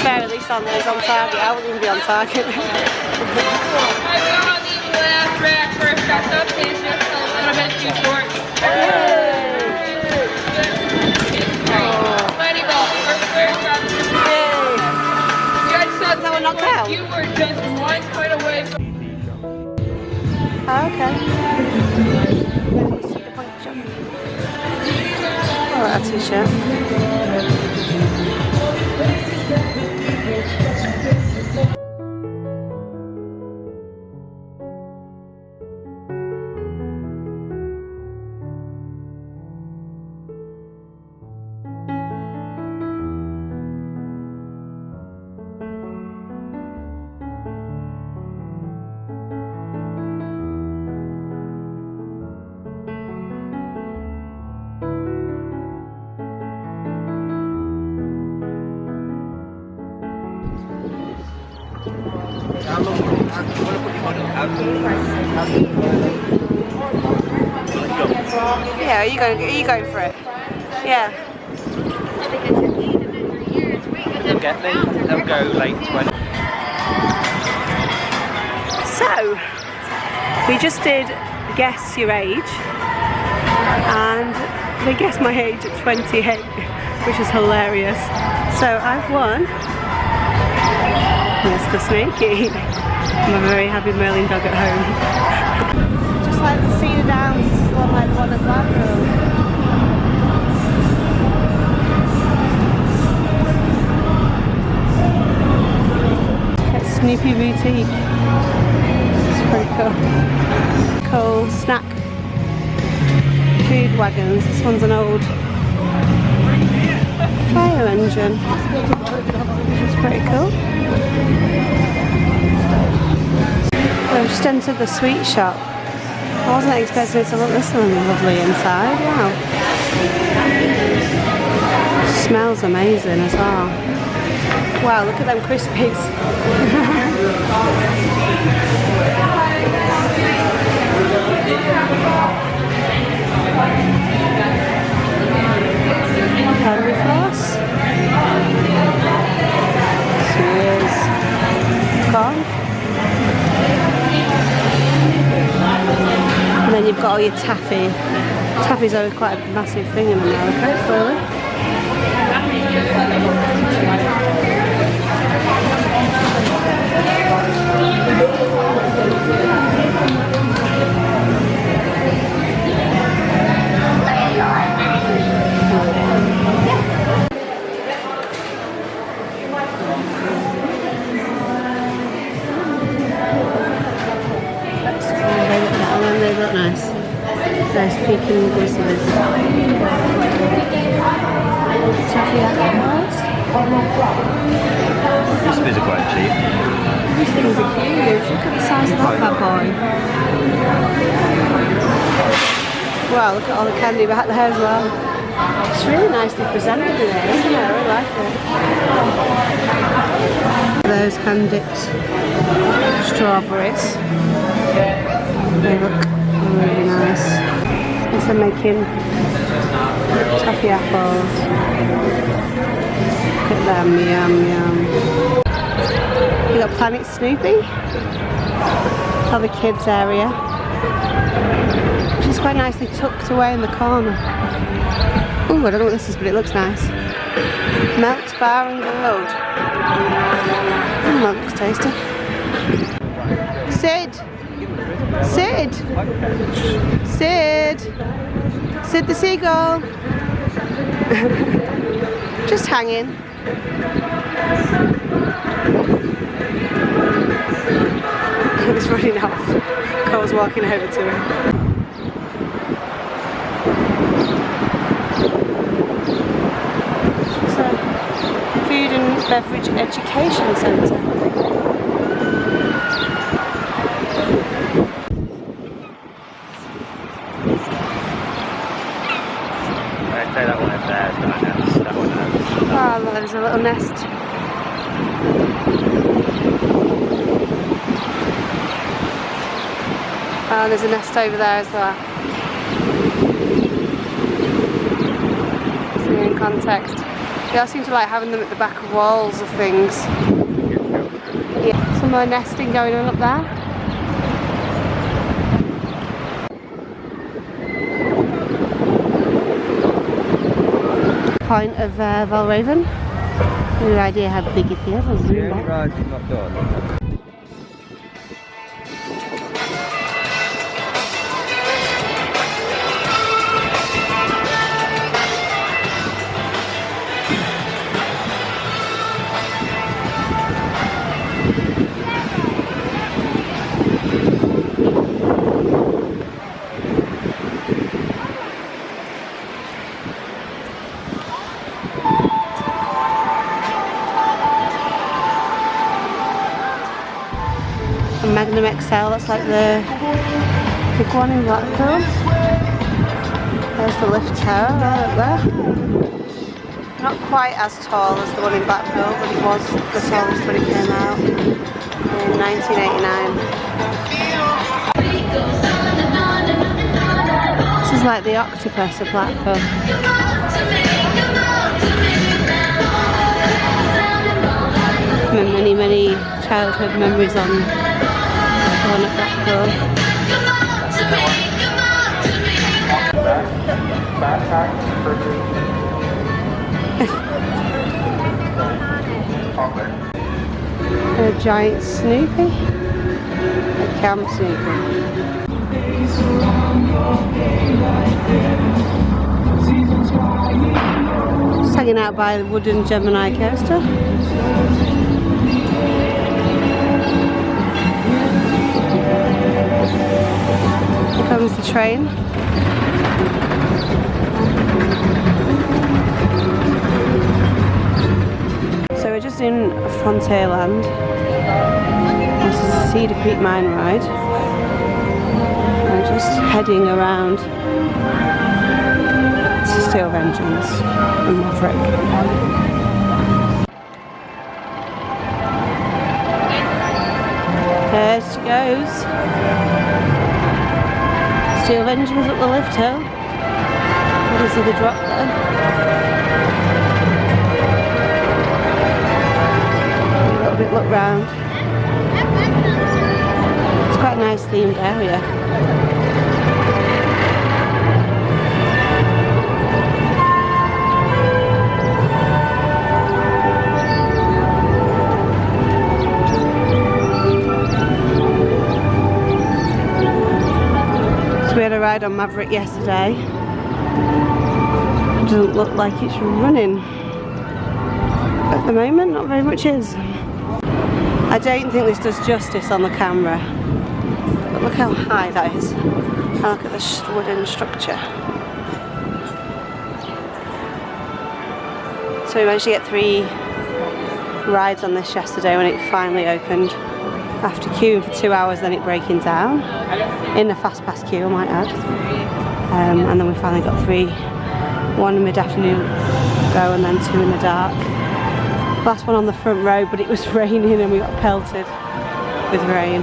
Fair, at least on those on target. I wouldn't even be on target. That one knocked out? You were just 1 foot away from... Oh, okay. Oh, that's a t-shirt. Yeah, are you going for it? Yeah. They'll get me. They'll go late 20. So, we just did guess your age, and they guessed my age at 28, which is hilarious. So I've won Mr. Snakey. I'm a very happy Merlin dog at home. Just like the Cedar Downs, this is one like the one at Blackpool. Snoopy Boutique. It's pretty cool. Cool snack food wagons. This one's an old fire engine, which is pretty cool. We've just entered the sweet shop. I wasn't expecting it to look this lovely inside. Wow. Smells amazing as well. Wow, look at them Crispies. Calorie floss. Cheers. Gone. And then you've got all your taffy. Taffy's always quite a massive thing in America, clearly. They look nice. Nice peeking glisteners. Taffy apples. These are quite cheap. These things are huge. Look at the size of that bad boy. Wow, look at all the candy back there as well. It's really nicely presented in there, isn't it? I really like it. Those hand-dipped strawberries. They look really nice. Yes, they're making toffee apples. Look at them, yum yum. You got Planet Snoopy for the kids area, which is quite nicely tucked away in the corner. Ooh, I don't know what this is, but it looks nice. Melt bar and grilled. That looks tasty. Sid! Sid! Sid! Sid the seagull! Just hanging. He's running off. Cole's walking over to him. So, Food and Beverage Education Centre. I'd say that one is there, it's got a nest. That one has. Oh, look, there's a little nest. Oh, there's a nest over there as well. See in context. They all seem to like having them at the back of walls of things. Yeah, some more nesting going on up there. Point of Valraven. No idea how big it is. I'll zoom back. Magnum XL, that's like the big one in Blackpool. There's the lift tower right up there. Not quite as tall as the one in Blackpool, but it was the tallest when it came out in 1989. This is like the octopus of Blackpool. And many childhood memories on one at Blackpool. A giant Snoopy? A Camp Snoopy. Just hanging out by the wooden Gemini coaster. Here comes the train. So we're just in Frontierland. This is a Cedar Creek mine ride. We're just heading around to Steel Vengeance and Maverick. There she goes. Steel Vengeance up the lift hill. You can see the drop there. A little bit look round. It's quite a nice themed area. We had a ride on Maverick yesterday. It doesn't look like it's running at the moment, not very much is. I don't think this does justice on the camera, but look how high that is. And look at the wooden structure. So we managed to get 3 rides on this yesterday when it finally opened. After queuing for 2 hours, then it breaking down in a fast pass queue, I might add. And then we finally got 3, 1 in mid-afternoon go and then 2 in the dark. Last one on the front row, but it was raining and we got pelted with rain.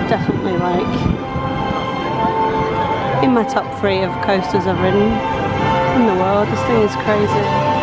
Definitely like in my top 3 of coasters I've ridden in the world. This thing is crazy.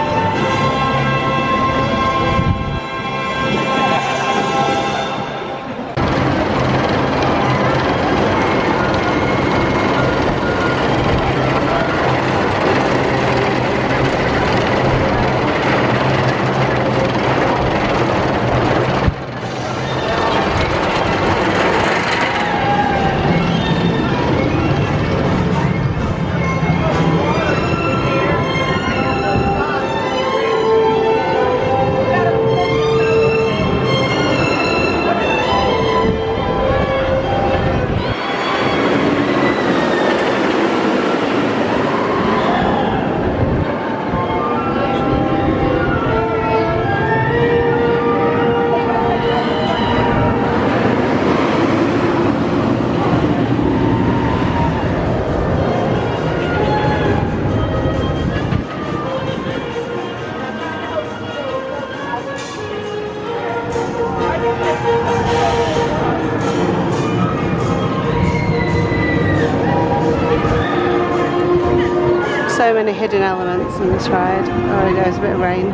many hidden elements in this ride. Oh, there goes a bit of rain.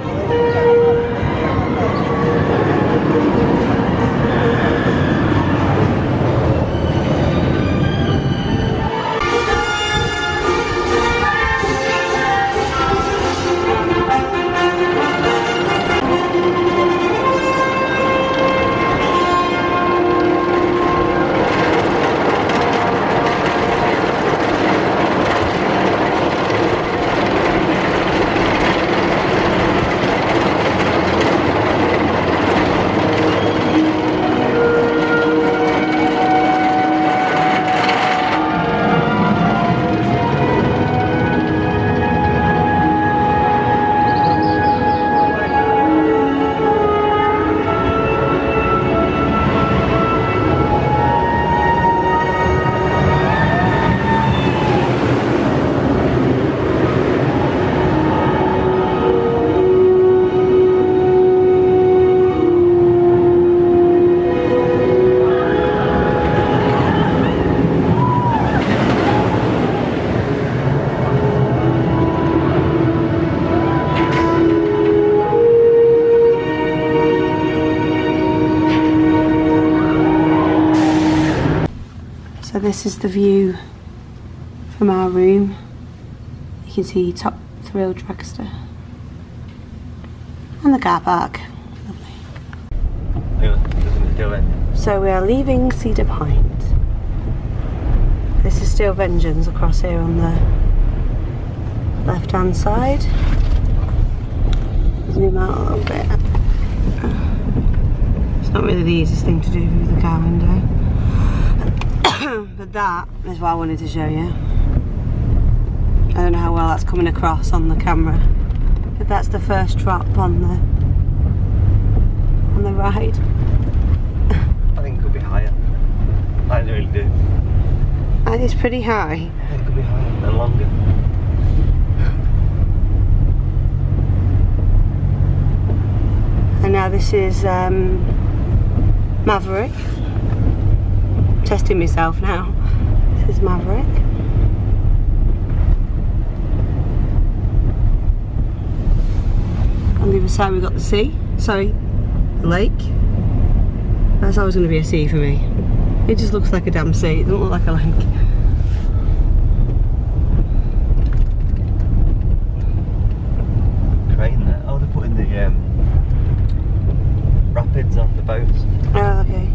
So this is the view from our room. You can see Top Thrill Dragster and the car park. Lovely. So we are leaving Cedar Point. This is still Vengeance across here on the left hand side. Zoom out a little bit. It's not really the easiest thing to do through the car window. But that is what I wanted to show you. I don't know how well that's coming across on the camera, but that's the first drop on the ride. I think it could be higher. I really do. I think it's pretty high. I think it could be higher and longer. And now this is Maverick. Testing myself now. This is Maverick. On the other side we've got the sea. Sorry, the lake. That's always going to be a sea for me. It just looks like a damn sea. It doesn't look like a lake. Crane there. Oh, they're putting the rapids on the boats. Oh, okay.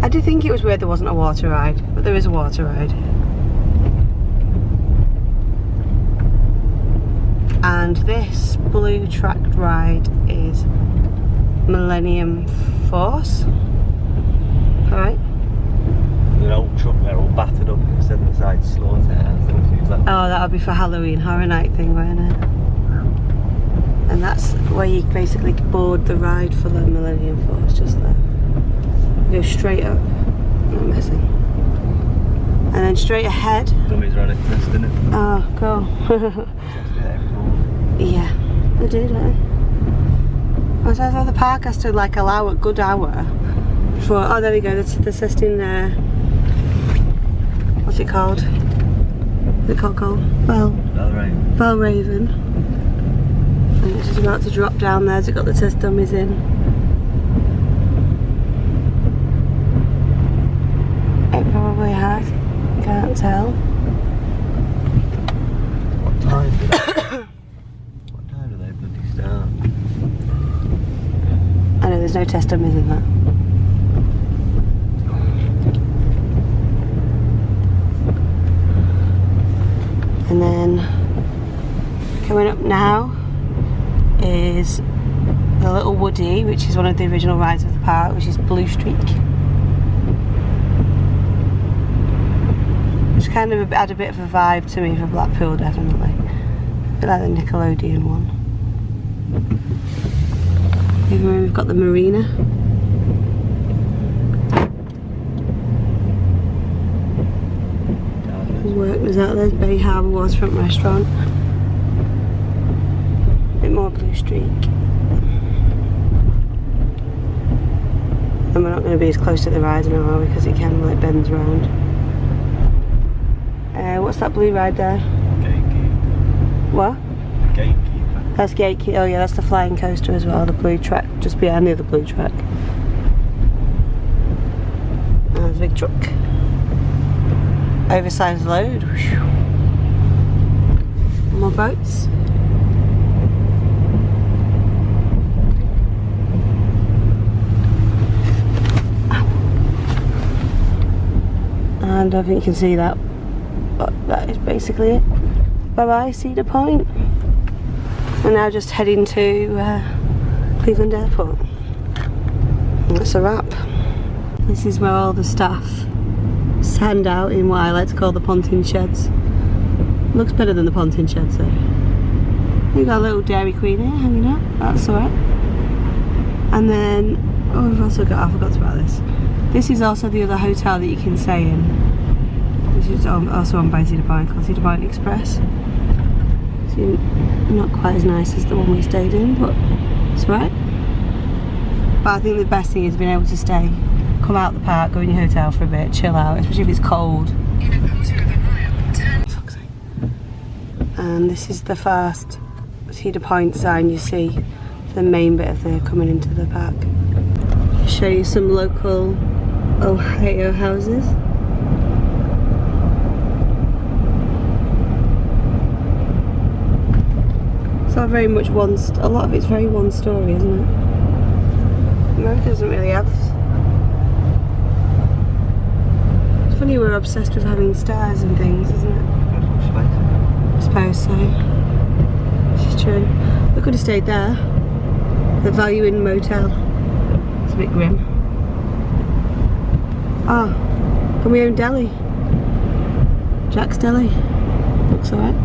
I did think it was weird there wasn't a water ride, but there is a water ride. And this blue tracked ride is Millennium Force. Alright. There's an old truck there all battered up instead of the side slaughterhouse. Oh, that would be for Halloween Horror Night thing, won't it? And that's where you basically board the ride for the Millennium Force, just there. Go straight up, not messing. And then straight ahead. Dummies ran it first, didn't it? Oh, cool. Yeah, they do, don't they? I thought the park has to like allow a good hour for. Oh, there we go. They're testing. What's it called? What's it called? Valraven. Valraven. And it's just about to drop down there. Has it got the test dummies in? It probably has. Can't tell. What time do they bloody start? I know there's no test dummies in that. And then coming up now is the Little Woody, which is one of the original rides of the park, which is Blue Streak. Which kind of had a bit of a vibe to me for Blackpool, definitely. A bit like the Nickelodeon one. Here we've got the marina. Workers out there, Bay Harbour Waterfront Restaurant. A bit more Blue Streak. And we're not going to be as close to the ride now, are we? Because it kind of like bends round. What's that blue ride there? What? Gatekeeper. That's Gatekeeper. Oh yeah, that's the flying coaster as well. The blue track, just behind the other blue track. Oh, there's a big truck. Oversized load. More boats. And I think you can see that. But that is basically it. Bye bye, Cedar Point. We're now just heading to Cleveland Airport. And that's a wrap. This is where all the staff stand out in what I like to call the pontoon sheds. Looks better than the pontoon sheds though. We've got a little Dairy Queen here hanging out, that's alright. And then, oh, we've also got, I forgot about this. This is also the other hotel that you can stay in. This is also owned by CedarPoint, called CedarPoint Express. So not quite as nice as the one we stayed in, but it's alright. But I think the best thing is being able to stay, come out the park, go in your hotel for a bit, chill out, especially if it's cold. And this is the first Cedar Point sign you see, the main bit of the coming into the park. I'll show you some local Ohio houses. It's not very much a lot of it's very one story, isn't it? America doesn't really have. It's funny we're obsessed with having stars and things, isn't it? I suppose so. This is true. We could have stayed there. The Value Inn Motel. It's a bit grim. Ah, and we own Deli. Jack's Deli. Looks alright.